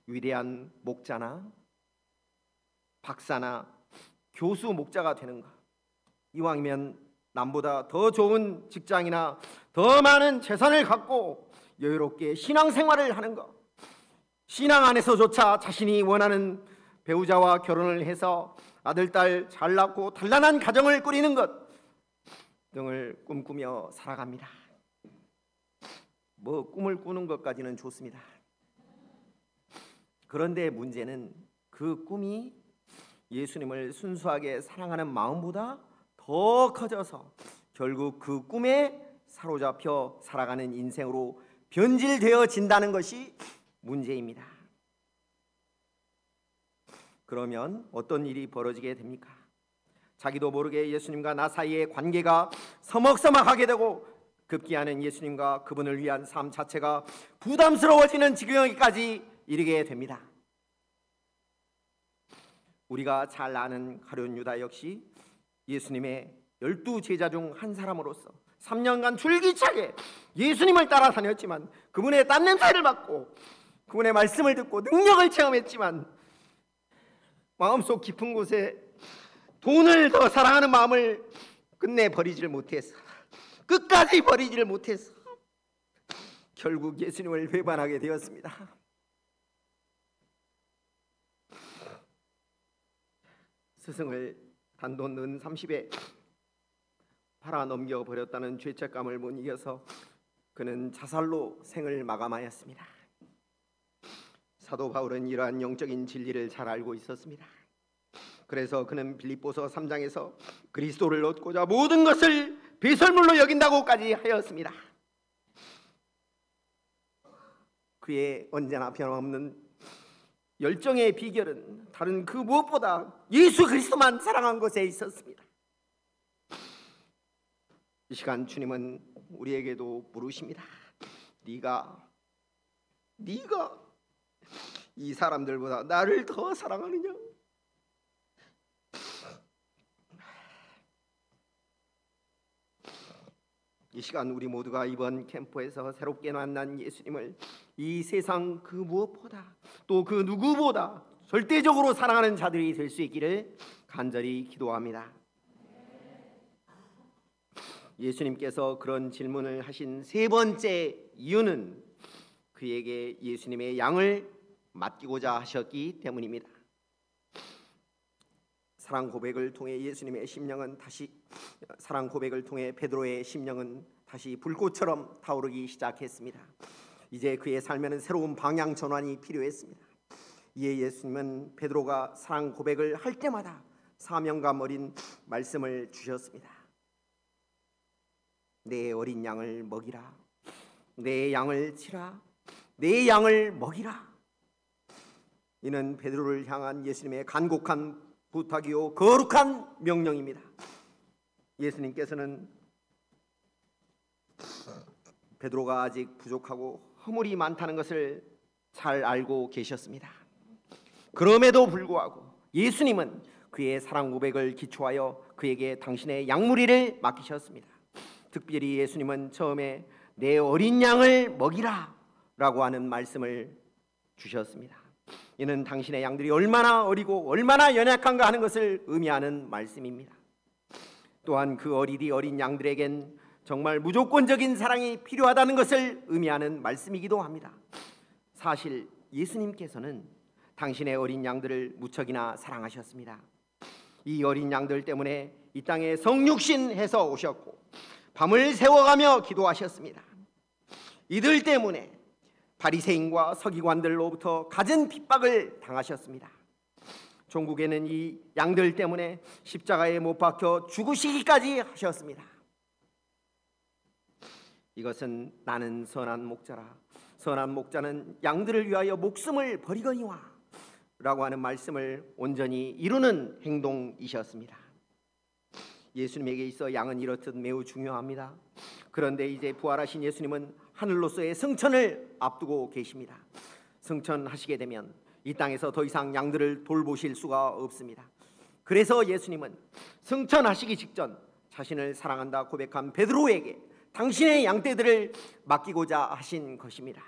위대한 목자나 박사나 교수 목자가 되는 것, 이왕이면 남보다 더 좋은 직장이나 더 많은 재산을 갖고 여유롭게 신앙생활을 하는 것, 신앙 안에서조차 자신이 원하는 배우자와 결혼을 해서 아들, 딸 잘 낳고 단란한 가정을 꾸리는 것 등을 꿈꾸며 살아갑니다. 뭐 꿈을 꾸는 것까지는 좋습니다. 그런데 문제는 그 꿈이 예수님을 순수하게 사랑하는 마음보다 더 커져서 결국 그 꿈에 사로잡혀 살아가는 인생으로 변질되어진다는 것이 문제입니다. 그러면 어떤 일이 벌어지게 됩니까? 자기도 모르게 예수님과 나 사이의 관계가 서먹서먹하게 되고 급기야는 예수님과 그분을 위한 삶 자체가 부담스러워지는 지경까지 이르게 됩니다. 우리가 잘 아는 가룟 유다 역시 예수님의 12제자 중 한 사람으로서 3년간 줄기차게 예수님을 따라다녔지만 그분의 땀냄새를 맡고 그분의 말씀을 듣고 능력을 체험했지만 마음속 깊은 곳에 돈을 더 사랑하는 마음을 끝내 버리지를 못해서, 끝까지 버리지를 못해서 결국 예수님을 배반하게 되었습니다. 스승을 단돈 은 30에 팔아 넘겨버렸다는 죄책감을 못 이겨서 그는 자살로 생을 마감하였습니다. 사도 바울은 이러한 영적인 진리를 잘 알고 있었습니다. 그래서 그는 빌립보서 3장에서 그리스도를 얻고자 모든 것을 배설물로 여긴다고까지 하였습니다. 그의 언제나 변함없는 열정의 비결은 다른 그 무엇보다 예수 그리스도만 사랑한 것에 있었습니다. 이 시간 주님은 우리에게도 물으십니다. 네가 이 사람들보다 나를 더 사랑하느냐? 이 시간 우리 모두가 이번 캠프에서 새롭게 만난 예수님을 이 세상 그 무엇보다 또 그 누구보다 절대적으로 사랑하는 자들이 될 수 있기를 간절히 기도합니다. 예수님께서 그런 질문을 하신 세 번째 이유는 그에게 예수님의 양을 맡기고자 하셨기 때문입니다. 사랑 고백을 통해 예수님의 심령은 다시, 사랑 고백을 통해 베드로의 심령은 다시 불꽃처럼 타오르기 시작했습니다. 이제 그의 삶에는 새로운 방향 전환이 필요했습니다. 이에 예수님은 베드로가 사랑 고백을 할 때마다 사명감 어린 말씀을 주셨습니다. 내 어린 양을 먹이라, 내 양을 치라, 내 양을 먹이라. 이는 베드로를 향한 예수님의 간곡한 부탁이요 거룩한 명령입니다. 예수님께서는 베드로가 아직 부족하고 허물이 많다는 것을 잘 알고 계셨습니다. 그럼에도 불구하고 예수님은 그의 사랑 고백을 기초하여 그에게 당신의 양무리를 맡기셨습니다. 특별히 예수님은 처음에 내 어린 양을 먹이라 라고 하는 말씀을 주셨습니다. 이는 당신의 양들이 얼마나 어리고 얼마나 연약한가 하는 것을 의미하는 말씀입니다. 또한 그 어린 양들에겐 정말 무조건적인 사랑이 필요하다는 것을 의미하는 말씀이기도 합니다. 사실 예수님께서는 당신의 어린 양들을 무척이나 사랑하셨습니다. 이 어린 양들 때문에 이 땅에 성육신해서 오셨고 밤을 새워가며 기도하셨습니다. 이들 때문에 바리새인과 서기관들로부터 갖은 핍박을 당하셨습니다. 종국에는 이 양들 때문에 십자가에 못 박혀 죽으시기까지 하셨습니다. 이것은 나는 선한 목자라, 선한 목자는 양들을 위하여 목숨을 버리거니와 라고 하는 말씀을 온전히 이루는 행동이셨습니다. 예수님에게 있어 양은 이렇듯 매우 중요합니다. 그런데 이제 부활하신 예수님은 하늘로서의 승천을 앞두고 계십니다. 승천하시게 되면 이 땅에서 더 이상 양들을 돌보실 수가 없습니다. 그래서 예수님은 승천하시기 직전 자신을 사랑한다 고백한 베드로에게 당신의 양떼들을 맡기고자 하신 것입니다.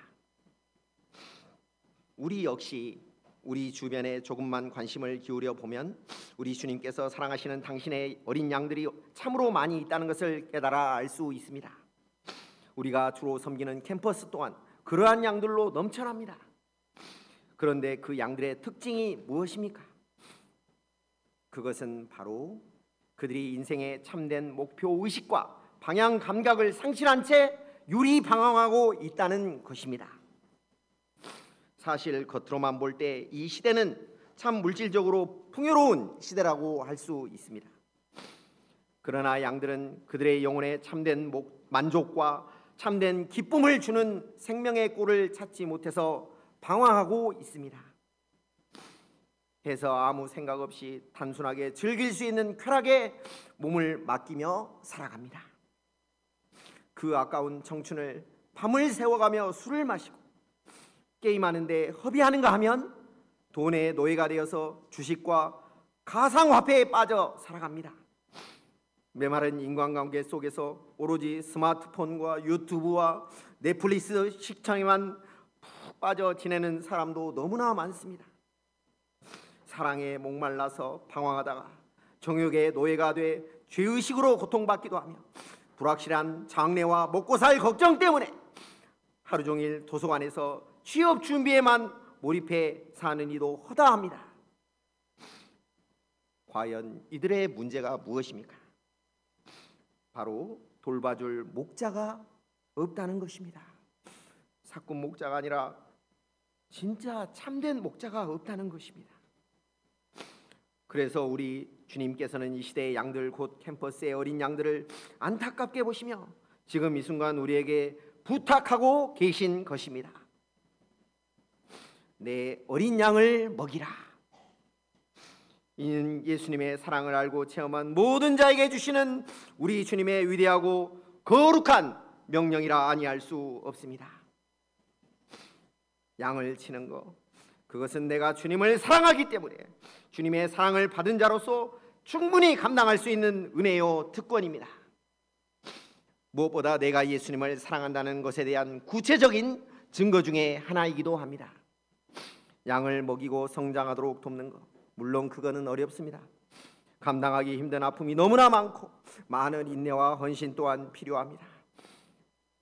우리 역시 우리 주변에 조금만 관심을 기울여 보면 우리 주님께서 사랑하시는 당신의 어린 양들이 참으로 많이 있다는 것을 깨달아 알 수 있습니다. 우리가 주로 섬기는 캠퍼스 또한 그러한 양들로 넘쳐납니다. 그런데 그 양들의 특징이 무엇입니까? 그것은 바로 그들이 인생의 참된 목표 의식과 방향 감각을 상실한 채 유리방황하고 있다는 것입니다. 사실 겉으로만 볼 때 이 시대는 참 물질적으로 풍요로운 시대라고 할 수 있습니다. 그러나 양들은 그들의 영혼에 참된 만족과 참된 기쁨을 주는 생명의 꼴을 찾지 못해서 방황하고 있습니다. 해서 아무 생각 없이 단순하게 즐길 수 있는 쾌락에 몸을 맡기며 살아갑니다. 그 아까운 청춘을 밤을 새워가며 술을 마시고 게임하는데 허비하는가 하면 돈의 노예가 되어서 주식과 가상화폐에 빠져 살아갑니다. 메마른 인간관계 속에서 오로지 스마트폰과 유튜브와 넷플릭스 시청에만 푹 빠져 지내는 사람도 너무나 많습니다. 사랑에 목말라서 방황하다가 정욕의 노예가 돼 죄의식으로 고통받기도 하며 불확실한 장래와 먹고 살 걱정 때문에 하루 종일 도서관에서 취업 준비에만 몰입해 사는 이도 허다합니다. 과연 이들의 문제가 무엇입니까? 바로 돌봐줄 목자가 없다는 것입니다. 사꾼 목자가 아니라 진짜 참된 목자가 없다는 것입니다. 그래서 우리 주님께서는 이 시대의 양들 곧 캠퍼스의 어린 양들을 안타깝게 보시며 지금 이 순간 우리에게 부탁하고 계신 것입니다. 내 어린 양을 먹이라. 이는 예수님의 사랑을 알고 체험한 모든 자에게 주시는 우리 주님의 위대하고 거룩한 명령이라 아니할 수 없습니다. 양을 치는 것, 그것은 내가 주님을 사랑하기 때문에 주님의 사랑을 받은 자로서 충분히 감당할 수 있는 은혜요 특권입니다. 무엇보다 내가 예수님을 사랑한다는 것에 대한 구체적인 증거 중에 하나이기도 합니다. 양을 먹이고 성장하도록 돕는 것, 물론 그거는 어렵습니다. 감당하기 힘든 아픔이 너무나 많고 많은 인내와 헌신 또한 필요합니다.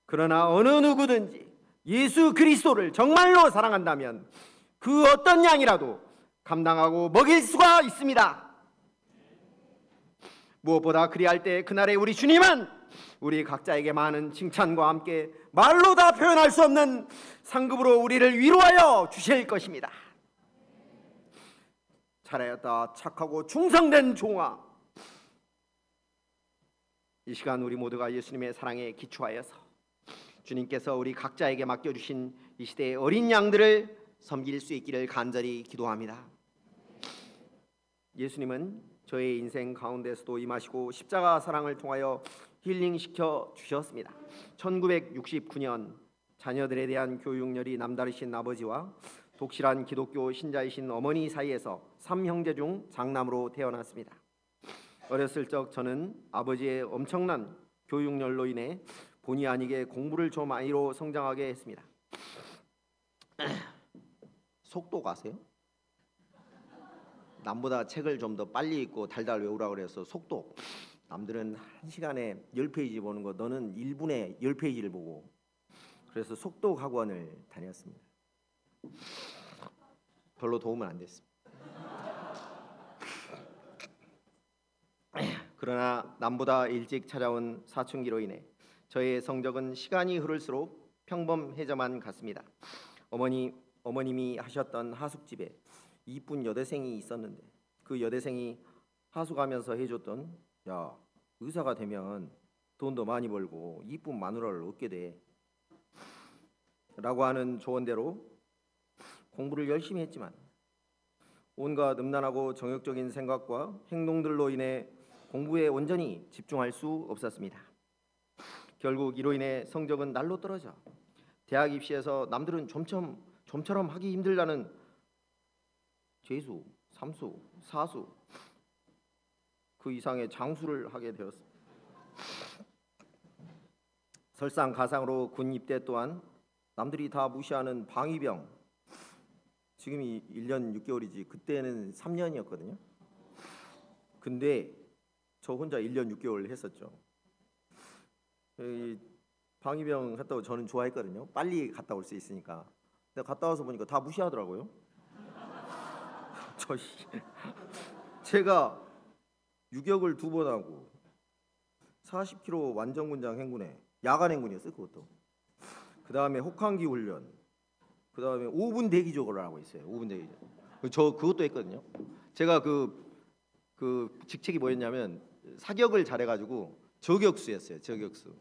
그러나 어느 누구든지 예수 그리스도를 정말로 사랑한다면 그 어떤 양이라도 감당하고 먹일 수가 있습니다. 무엇보다 그리할 때 그날의 우리 주님은 우리 각자에게 많은 칭찬과 함께 말로 다 표현할 수 없는 상급으로 우리를 위로하여 주실 것입니다. 잘하였다 착하고 충성된 종아. 이 시간 우리 모두가 예수님의 사랑에 기초하여서 주님께서 우리 각자에게 맡겨주신 이 시대의 어린 양들을 섬길 수 있기를 간절히 기도합니다. 예수님은 저의 인생 가운데서도 임하시고 십자가 사랑을 통하여 힐링시켜 주셨습니다. 1969년 자녀들에 대한 교육열이 남다르신 아버지와 독실한 기독교 신자이신 어머니 사이에서 3형제 중 장남으로 태어났습니다. 어렸을 적 저는 아버지의 엄청난 교육열로 인해 본의 아니게 공부를 좀 많이로 성장하게 했습니다. 속도 가세요? 남보다 책을 좀 더 빨리 읽고 달달 외우라 그래서 속도. 남들은 1시간에 10페이지 보는 거 너는 1분에 10페이지를 보고. 그래서 속도 학원을 다녔습니다. 별로 도움은 안 됐습니다. 그러나 남보다 일찍 찾아온 사춘기로 인해 저의 성적은 시간이 흐를수록 평범해져만 갔습니다. 어머님이 하셨던 하숙집에 이쁜 여대생이 있었는데 그 여대생이 하숙하면서 해줬던 야 의사가 되면 돈도 많이 벌고 이쁜 마누라를 얻게 돼 라고 하는 조언대로 공부를 열심히 했지만 온갖 음란하고 정욕적인 생각과 행동들로 인해 공부에 온전히 집중할 수 없었습니다. 결국 이로 인해 성적은 날로 떨어져 대학 입시에서 남들은 좀처럼 하기 힘들다는 재수, 삼수, 사수 그 이상의 장수를 하게 되었습니다. 설상가상으로 군 입대 또한 남들이 다 무시하는 방위병, 지금이 1년 6개월이지 그때는 3년이었거든요. 근데 저 혼자 1년 6개월 했었죠. 이 방위병 갔다 오고 저는 좋아했거든요. 빨리 갔다 올 수 있으니까. 근데 갔다 와서 보니까 다 무시하더라고요. 제가 유격을 2번 하고 40km 완전군장 행군에 야간 행군이었어요. 그것도. 그 다음에 혹한기 훈련, 그 다음에 5분 대기조를 하고 있어요. 5분 대기조. 저 그것도 했거든요. 제가 그 직책이 뭐였냐면 사격을 잘해가지고 저격수였어요. 저격수.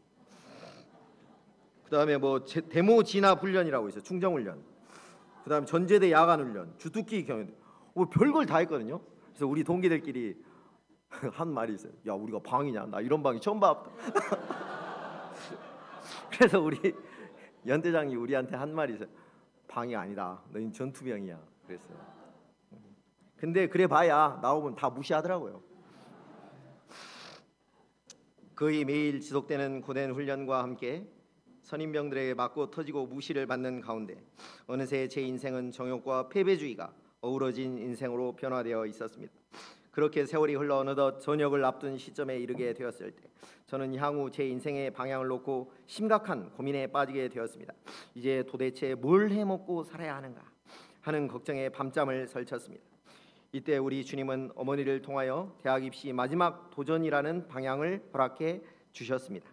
그 다음에 뭐 데모 진압 훈련이라고 있어요. 충정 훈련. 그 다음에 전제대 야간 훈련, 주특기 경연, 뭐 별걸 다 했거든요. 그래서 우리 동기들끼리 한 말이 있어요. 야, 우리가 방이냐? 나 이런 방이 처음 봐. 그래서 우리 연대장이 우리한테 한 말이 있어요. 방이 아니다. 너희는 전투병이야. 그랬어요. 근데 그래 봐야 나오면 다 무시하더라고요. 거의 매일 지속되는 고된 훈련과 함께 선임병들에게 맞고 터지고 무시를 받는 가운데 어느새 제 인생은 정욕과 패배주의가 어우러진 인생으로 변화되어 있었습니다. 그렇게 세월이 흘러 어느덧 전역을 앞둔 시점에 이르게 되었을 때 저는 향후 제 인생의 방향을 놓고 심각한 고민에 빠지게 되었습니다. 이제 도대체 뭘 해먹고 살아야 하는가 하는 걱정에 밤잠을 설쳤습니다. 이때 우리 주님은 어머니를 통하여 대학 입시 마지막 도전이라는 방향을 허락해 주셨습니다.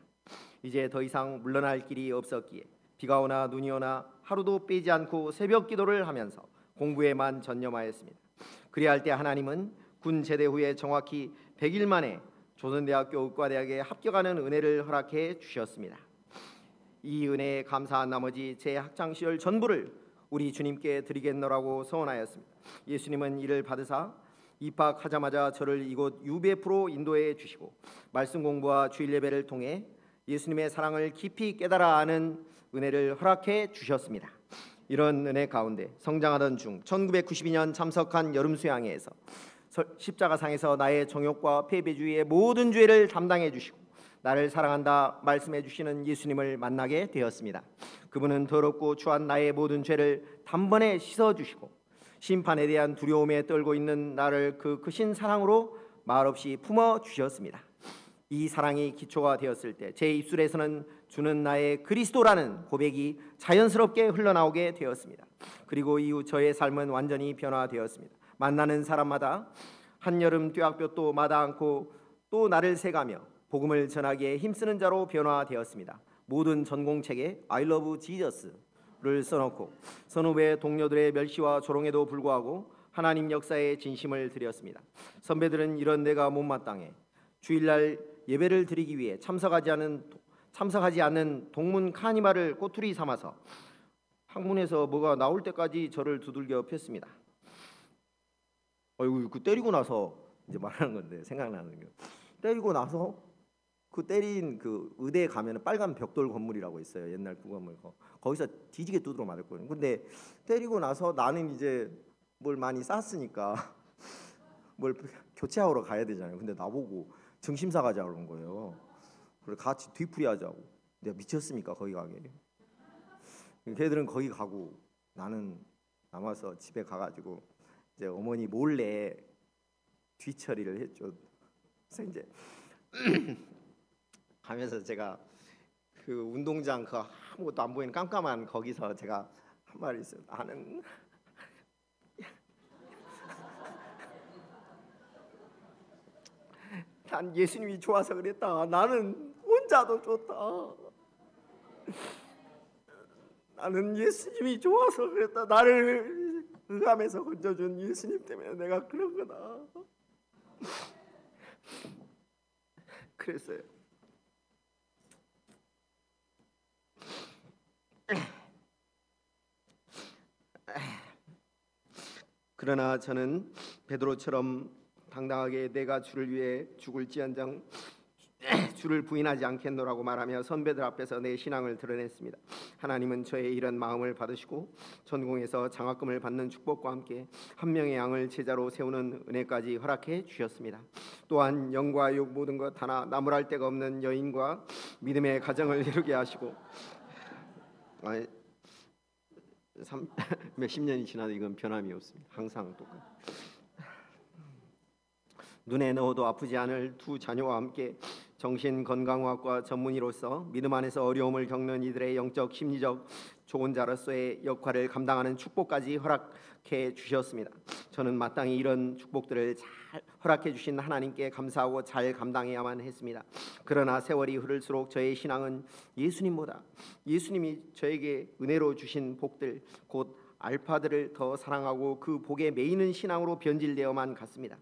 이제 더 이상 물러날 길이 없었기에 비가 오나 눈이 오나 하루도 빼지 않고 새벽 기도를 하면서 공부에만 전념하였습니다. 그리야 할 때 하나님은 군 제대 후에 정확히 100일 만에 조선대학교 의과대학에 합격하는 은혜를 허락해 주셨습니다. 이 은혜에 감사한 나머지 제 학창 시절 전부를 우리 주님께 드리겠노라고 서원하였습니다. 예수님은 이를 받으사 입학하자마자 저를 이곳 UBF로 인도해 주시고 말씀 공부와 주일 예배를 통해 예수님의 사랑을 깊이 깨달아 아는 은혜를 허락해 주셨습니다. 이런 은혜 가운데 성장하던 중 1992년 참석한 여름 수양회에서 십자가상에서 나의 정욕과 패배주의의 모든 죄를 담당해 주시고 나를 사랑한다 말씀해 주시는 예수님을 만나게 되었습니다. 그분은 더럽고 추한 나의 모든 죄를 단번에 씻어 주시고 심판에 대한 두려움에 떨고 있는 나를 그 크신 사랑으로 말없이 품어 주셨습니다. 이 사랑이 기초가 되었을 때 제 입술에서는 주는 나의 그리스도라는 고백이 자연스럽게 흘러나오게 되었습니다. 그리고 이후 저의 삶은 완전히 변화되었습니다. 만나는 사람마다 한여름 뙤약볕도 마다 않고 또 나를 새가며 복음을 전하기에 힘쓰는 자로 변화되었습니다. 모든 전공책에 I love Jesus를 써놓고 선후배 동료들의 멸시와 조롱에도 불구하고 하나님 역사에 진심을 드렸습니다. 선배들은 이런 내가 못마땅해 주일날 예배를 드리기 위해 참석하지 않는 동문 카니발을 꼬투리 삼아서 학문에서 뭐가 나올 때까지 저를 두들겨 팼습니다. 어이구, 그 때리고 나서 이제 말하는 건데 생각나는 게 때리고 나서 그 때린 그 의대에 가면 빨간 벽돌 건물이라고 있어요. 옛날 그 건물 거기서 뒤지게 두드려 맞았거든요. 근데 때리고 나서 나는 이제 뭘 많이 쌌으니까 뭘 교체하러 가야 되잖아요. 근데 나보고 증심사 가자 그런 거예요. 그래 같이 뒤풀이 하자고. 내가 미쳤습니까 거기 가게. 걔들은 거기 가고 나는 남아서 집에 가가지고 이제 어머니 몰래 뒤처리를 했죠. 그래서 이제 가면서 제가 그 운동장 그 아무것도 안 보이는 깜깜한 거기서 제가 한 말이 있어요. 난 예수님이 좋아서 그랬다. 나는 혼자도 좋다. 나는 예수님이 좋아서 그랬다. 나를 흑암에서 건져준 예수님 때문에 내가 그런 거다. 그랬어요. 그러나 저는 베드로처럼 당당하게 내가 주를 위해 죽을지언정 주를 부인하지 않겠노라고 말하며 선배들 앞에서 내 신앙을 드러냈습니다. 하나님은 저의 이런 마음을 받으시고 전공에서 장학금을 받는 축복과 함께 한 명의 양을 제자로 세우는 은혜까지 허락해 주셨습니다. 또한 영과 육 모든 것 하나 나무랄 데가 없는 여인과 믿음의 가정을 이루게 하시고 몇십 년이 지나도 이건 변함이 없습니다. 항상 똑같아요. 눈에 넣어도 아프지 않을 두 자녀와 함께 정신건강의학과 전문의로서 믿음 안에서 어려움을 겪는 이들의 영적 심리적 조언자로서의 역할을 감당하는 축복까지 허락해 주셨습니다. 저는 마땅히 이런 축복들을 잘 허락해 주신 하나님께 감사하고 잘 감당해야만 했습니다. 그러나 세월이 흐를수록 저의 신앙은 예수님이 저에게 은혜로 주신 복들 곧 알파들을 더 사랑하고 그 복에 매이는 신앙으로 변질되어만 갔습니다.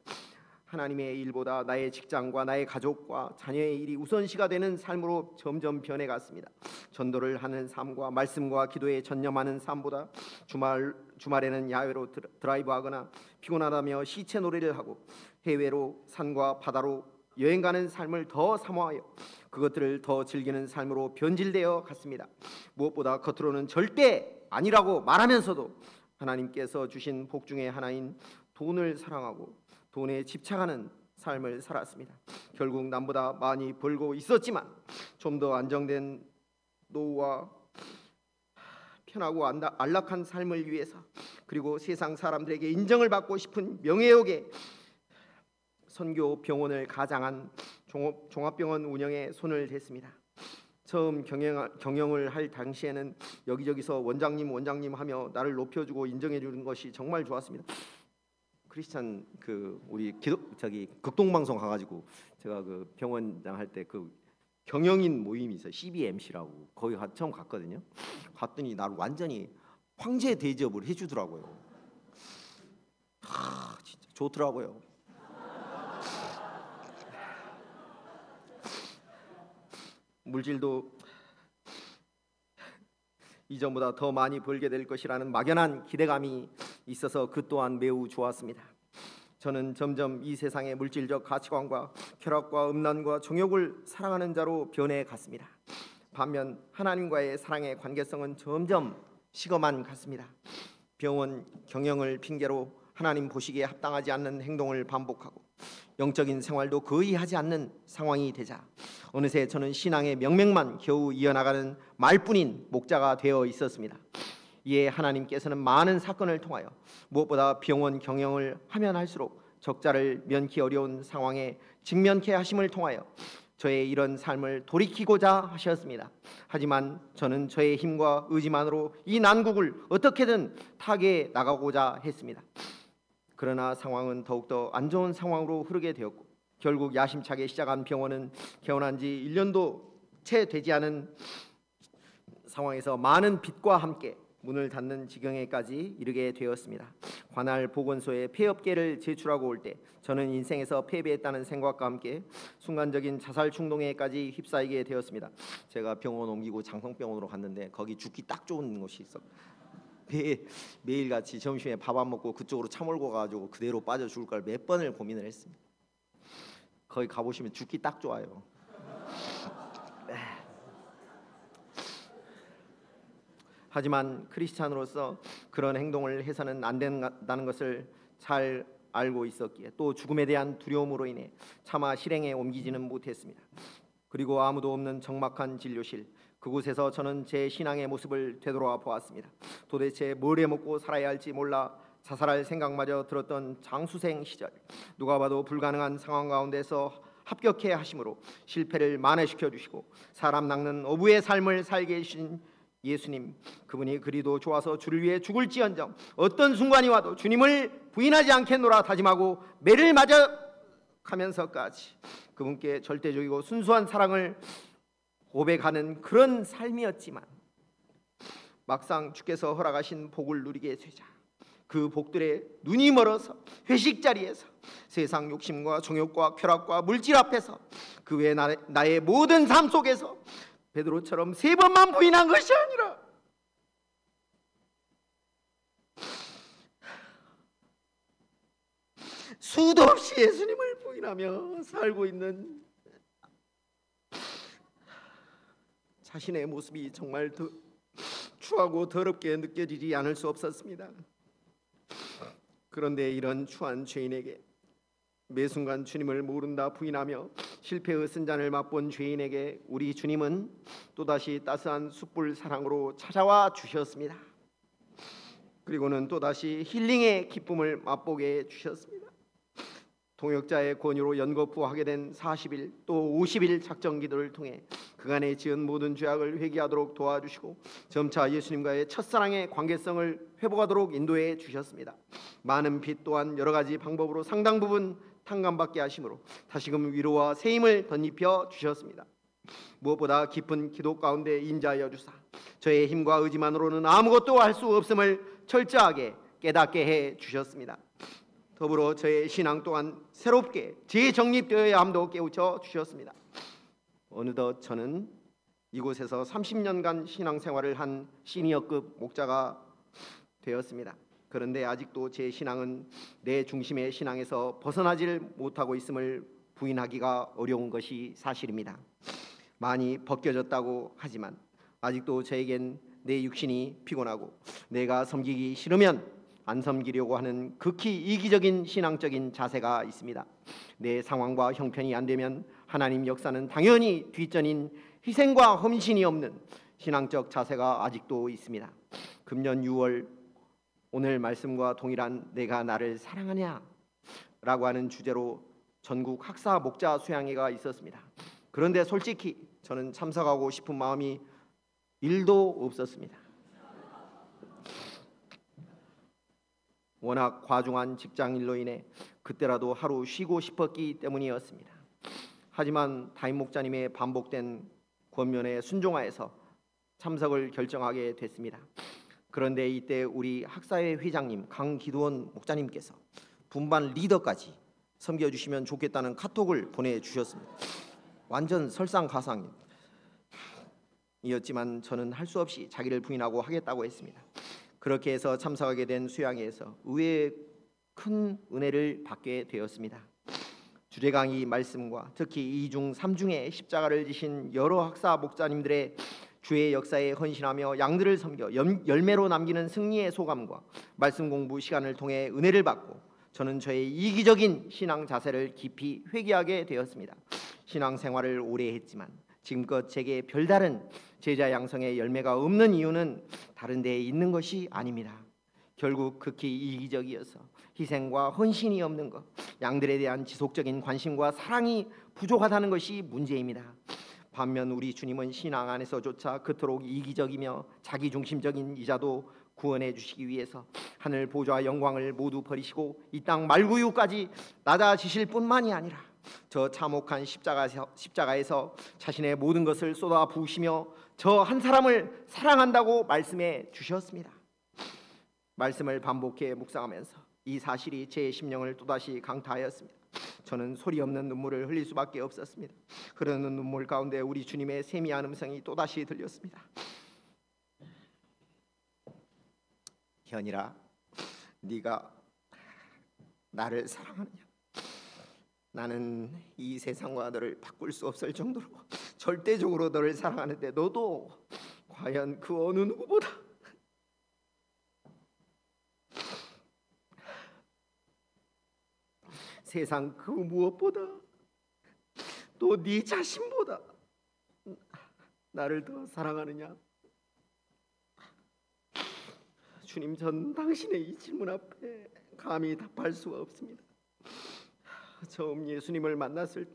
하나님의 일보다 나의 직장과 나의 가족과 자녀의 일이 우선시가 되는 삶으로 점점 변해갔습니다. 전도를 하는 삶과 말씀과 기도에 전념하는 삶보다 주말에는 야외로 드라이브하거나 피곤하다며 시체 놀이를 하고 해외로 산과 바다로 여행 가는 삶을 더 사모하여 그것들을 더 즐기는 삶으로 변질되어 갔습니다. 무엇보다 겉으로는 절대 아니라고 말하면서도 하나님께서 주신 복 중에 하나인 돈을 사랑하고 돈에 집착하는 삶을 살았습니다. 결국 남보다 많이 벌고 있었지만 좀 더 안정된 노후와 편하고 안락한 삶을 위해서 그리고 세상 사람들에게 인정을 받고 싶은 명예욕에 선교 병원을 가장한 종합병원 운영에 손을 댔습니다. 처음 경영을 할 당시에는 여기저기서 원장님 하며 나를 높여주고 인정해주는 것이 정말 좋았습니다. 크리스찬 우리 극동방송 가가지고 제가 그 병원장 할 때 그 경영인 모임이 있어요. CBMC라고 거기 처음 갔거든요. 갔더니 나를 완전히 황제 대접을 해주더라고요. 진짜 좋더라고요. 물질도 이전보다 더 많이 벌게 될 것이라는 막연한 기대감이 있어서 그 또한 매우 좋았습니다. 저는 점점 이 세상의 물질적 가치관과 쾌락과 음란과 정욕을 사랑하는 자로 변해갔습니다. 반면 하나님과의 사랑의 관계성은 점점 식어만 갔습니다. 병원 경영을 핑계로 하나님 보시기에 합당하지 않는 행동을 반복하고 영적인 생활도 거의 하지 않는 상황이 되자 어느새 저는 신앙의 명맥만 겨우 이어나가는 말뿐인 목자가 되어 있었습니다. 이에 하나님께서는 많은 사건을 통하여 무엇보다 병원 경영을 하면 할수록 적자를 면키 어려운 상황에 직면케 하심을 통하여 저의 이런 삶을 돌이키고자 하셨습니다. 하지만 저는 저의 힘과 의지만으로 이 난국을 어떻게든 타개해 나가고자 했습니다. 그러나 상황은 더욱더 안 좋은 상황으로 흐르게 되었고 결국 야심차게 시작한 병원은 개원한 지 1년도 채 되지 않은 상황에서 많은 빚과 함께 문을 닫는 지경에까지 이르게 되었습니다. 관할 보건소에 폐업계를 제출하고 올 때 저는 인생에서 패배했다는 생각과 함께 순간적인 자살 충동에까지 휩싸이게 되었습니다. 제가 병원 옮기고 장성병원으로 갔는데 거기 죽기 딱 좋은 곳이 있어. 매일같이 점심에 밥 안 먹고 그쪽으로 차 몰고 가지고 그대로 빠져 죽을 걸 몇 번을 고민을 했습니다. 거기 가보시면 죽기 딱 좋아요. 하지만 크리스찬으로서 그런 행동을 해서는 안 된다는 것을 잘 알고 있었기에 또 죽음에 대한 두려움으로 인해 차마 실행에 옮기지는 못했습니다. 그리고 아무도 없는 적막한 진료실 그곳에서 저는 제 신앙의 모습을 되돌아 보았습니다. 도대체 뭘 해먹고 살아야 할지 몰라 자살할 생각마저 들었던 장수생 시절 누가 봐도 불가능한 상황 가운데서 합격해 하심으로 실패를 만회시켜 주시고 사람 낚는 어부의 삶을 살게 해주신 예수님, 그분이 그리도 좋아서 주를 위해 죽을지언정 어떤 순간이 와도 주님을 부인하지 않겠노라 다짐하고 매를 맞아 가면서까지 그분께 절대적이고 순수한 사랑을 고백하는 그런 삶이었지만 막상 주께서 허락하신 복을 누리게 되자 그 복들에 눈이 멀어서 회식 자리에서 세상 욕심과 정욕과 쾌락과 물질 앞에서 그 외 나의 모든 삶 속에서 베드로처럼 3번만 부인한 것이 아니라 수도 없이 예수님을 부인하며 살고 있는 자신의 모습이 정말 추하고 더럽게 느껴지지 않을 수 없었습니다. 그런데 이런 추한 죄인에게, 매 순간 주님을 모른다 부인하며 실패의 쓴잔을 맛본 죄인에게 우리 주님은 또다시 따스한 숯불 사랑으로 찾아와 주셨습니다. 그리고는 또다시 힐링의 기쁨을 맛보게 주셨습니다. 동역자의 권유로 연거푸하게 된 40일 또 50일 작정 기도를 통해 그간에 지은 모든 죄악을 회개하도록 도와주시고 점차 예수님과의 첫사랑의 관계성을 회복하도록 인도해 주셨습니다. 많은 빚 또한 여러 가지 방법으로 상당 부분 탕감받게 하심으로 다시금 위로와 새 힘을 덧입혀 주셨습니다. 무엇보다 깊은 기도 가운데 임자하여 주사 저의 힘과 의지만으로는 아무것도 할 수 없음을 철저하게 깨닫게 해 주셨습니다. 더불어 저의 신앙 또한 새롭게 재정립되어야 함도 깨우쳐 주셨습니다. 어느덧 저는 이곳에서 30년간 신앙생활을 한 시니어급 목자가 되었습니다. 그런데 아직도 제 신앙은 내 중심의 신앙에서 벗어나질 못하고 있음을 부인하기가 어려운 것이 사실입니다. 많이 벗겨졌다고 하지만 아직도 저에겐 내 육신이 피곤하고 내가 섬기기 싫으면 안 섬기려고 하는 극히 이기적인 신앙적인 자세가 있습니다. 내 상황과 형편이 안 되면 하나님 역사는 당연히 뒷전인 희생과 헌신이 없는 신앙적 자세가 아직도 있습니다. 금년 6월 오늘 말씀과 동일한 내가 나를 사랑하냐 라고 하는 주제로 전국 학사 목자 수양회가 있었습니다. 그런데 솔직히 저는 참석하고 싶은 마음이 1도 없었습니다. 워낙 과중한 직장일로 인해 그때라도 하루 쉬고 싶었기 때문이었습니다. 하지만 담임 목자님의 반복된 권면에 순종하여서 참석을 결정하게 됐습니다. 그런데 이때 우리 학사회 회장님 강기도원 목자님께서 분반 리더까지 섬겨주시면 좋겠다는 카톡을 보내주셨습니다. 완전 설상가상이었지만 저는 할 수 없이 자기를 부인하고 하겠다고 했습니다. 그렇게 해서 참석하게 된 수양회에서 의외의 큰 은혜를 받게 되었습니다. 주제 강의 말씀과 특히 2중 3중의 십자가를 지신 여러 학사 목자님들의 주의 역사에 헌신하며 양들을 섬겨 열매로 남기는 승리의 소감과 말씀 공부 시간을 통해 은혜를 받고 저는 저의 이기적인 신앙 자세를 깊이 회개하게 되었습니다. 신앙 생활을 오래 했지만 지금껏 제게 별다른 제자 양성의 열매가 없는 이유는 다른 데에 있는 것이 아닙니다. 결국 극히 이기적이어서 희생과 헌신이 없는 것, 양들에 대한 지속적인 관심과 사랑이 부족하다는 것이 문제입니다. 반면 우리 주님은 신앙 안에서조차 그토록 이기적이며 자기중심적인 이자도 구원해 주시기 위해서 하늘 보좌 영광을 모두 버리시고 이 땅 말구유까지 낮아지실 뿐만이 아니라 저 참혹한 십자가에서 자신의 모든 것을 쏟아 부으시며 저 한 사람을 사랑한다고 말씀해 주셨습니다. 말씀을 반복해 묵상하면서 이 사실이 제 심령을 또다시 강타하였습니다. 저는 소리 없는 눈물을 흘릴 수밖에 없었습니다. 흐르는 눈물 가운데 우리 주님의 세미한 음성이 또다시 들렸습니다. 현이라, 네가 나를 사랑하느냐? 나는 이 세상과 너를 바꿀 수 없을 정도로 절대적으로 너를 사랑하는데 너도 과연 그 어느 누구보다 세상 그 무엇보다 또 네 자신보다 나를 더 사랑하느냐? 주님, 전 당신의 이 질문 앞에 감히 답할 수가 없습니다. 처음 예수님을 만났을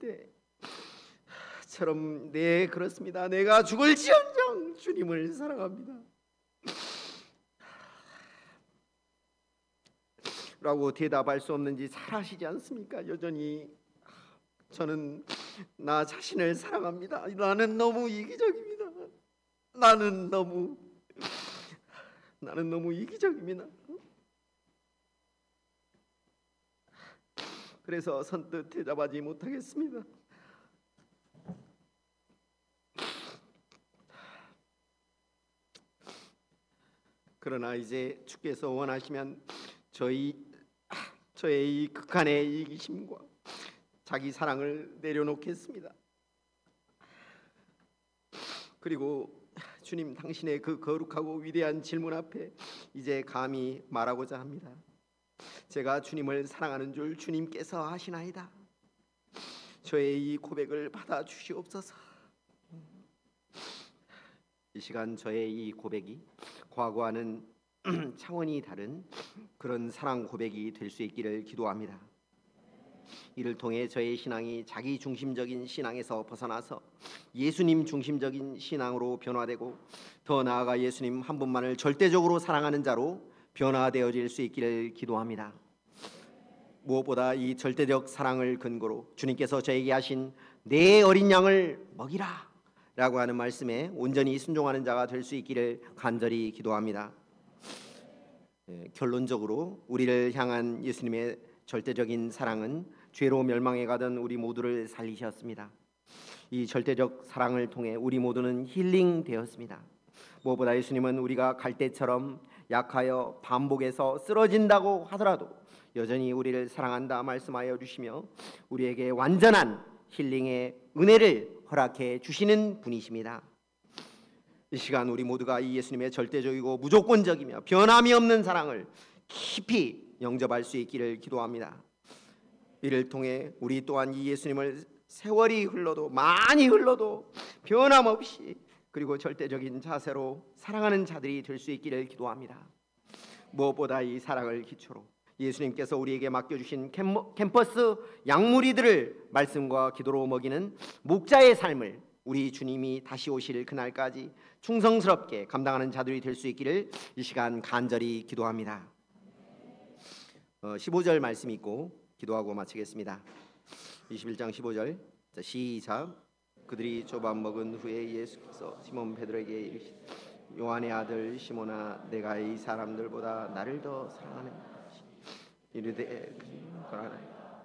때처럼 네, 그렇습니다. 내가 죽을지언정 주님을 사랑합니다 라고 대답할 수 없는지 잘 아시지 않습니까? 여전히 저는 나 자신을 사랑합니다. 나는 너무 이기적입니다. 나는 너무 이기적입니다. 그래서 선뜻 대답하지 못하겠습니다. 그러나 이제 주께서 원하시면 저의 이 극한의 이기심과 자기 사랑을 내려놓겠습니다. 그리고 주님, 당신의 그 거룩하고 위대한 질문 앞에 이제 감히 말하고자 합니다. 제가 주님을 사랑하는 줄 주님께서 아시나이다. 저의 이 고백을 받아 주시옵소서. 이 시간 저의 이 고백이 과거와는 차원이 다른 그런 사랑 고백이 될 수 있기를 기도합니다. 이를 통해 저의 신앙이 자기 중심적인 신앙에서 벗어나서 예수님 중심적인 신앙으로 변화되고, 더 나아가 예수님 한 분만을 절대적으로 사랑하는 자로 변화되어질 수 있기를 기도합니다. 무엇보다 이 절대적 사랑을 근거로 주님께서 저에게 하신 내 어린 양을 먹이라 라고 하는 말씀에 온전히 순종하는 자가 될 수 있기를 간절히 기도합니다. 결론적으로 우리를 향한 예수님의 절대적인 사랑은 죄로 멸망해 가던 우리 모두를 살리셨습니다. 이 절대적 사랑을 통해 우리 모두는 힐링되었습니다. 무엇보다 예수님은 우리가 갈대처럼 약하여 반복해서 쓰러진다고 하더라도 여전히 우리를 사랑한다 말씀하여 주시며 우리에게 완전한 힐링의 은혜를 허락해 주시는 분이십니다. 이 시간 우리 모두가 이 예수님의 절대적이고 무조건적이며 변함이 없는 사랑을 깊이 영접할 수 있기를 기도합니다. 이를 통해 우리 또한 이 예수님을 세월이 흘러도, 많이 흘러도 변함없이 그리고 절대적인 자세로 사랑하는 자들이 될 수 있기를 기도합니다. 무엇보다 이 사랑을 기초로 예수님께서 우리에게 맡겨주신 캠퍼스 양무리들을 말씀과 기도로 먹이는 목자의 삶을 우리 주님이 다시 오실 그날까지 충성스럽게 감당하는 자들이 될 수 있기를 이 시간 간절히 기도합니다. 15절 말씀 있고 기도하고 마치겠습니다. 21장 15절 시작. 그들이 조밥 먹은 후에 예수께서 시몬 베드로에게 이르시되 요한의 아들 시몬아, 내가 이 사람들보다 나를 더 사랑하네. 이르되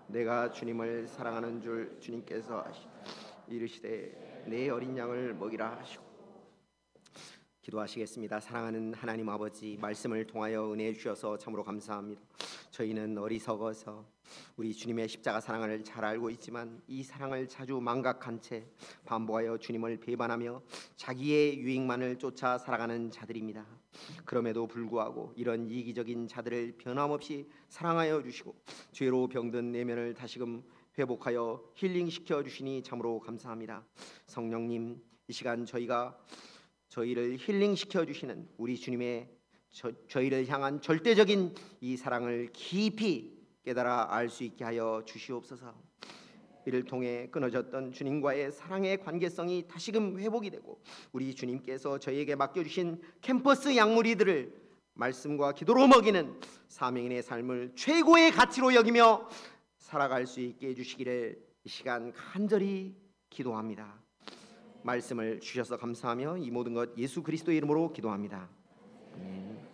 내가 주님을 사랑하는 줄 주님께서 이르시되 내 어린 양을 먹이라 하시고. 기도하시겠습니다. 사랑하는 하나님 아버지, 말씀을 통하여 은혜 주셔서 참으로 감사합니다. 저희는 어리석어서 우리 주님의 십자가 사랑을 잘 알고 있지만 이 사랑을 자주 망각한 채 반복하여 주님을 배반하며 자기의 유익만을 쫓아 살아가는 자들입니다. 그럼에도 불구하고 이런 이기적인 자들을 변함없이 사랑하여 주시고 죄로 병든 내면을 다시금 회복하여 힐링시켜 주시니 참으로 감사합니다. 성령님, 이 시간 저희를 힐링시켜 주시는 우리 주님의 저희를 향한 절대적인 이 사랑을 깊이 깨달아 알 수 있게 하여 주시옵소서. 이를 통해 끊어졌던 주님과의 사랑의 관계성이 다시금 회복이 되고 우리 주님께서 저희에게 맡겨주신 캠퍼스 양무리들을 말씀과 기도로 먹이는 사명인의 삶을 최고의 가치로 여기며 살아갈 수 있게 해주시기를 이 시간 간절히 기도합니다. 말씀을 주셔서 감사하며 이 모든 것 예수 그리스도의 이름으로 기도합니다. 아멘.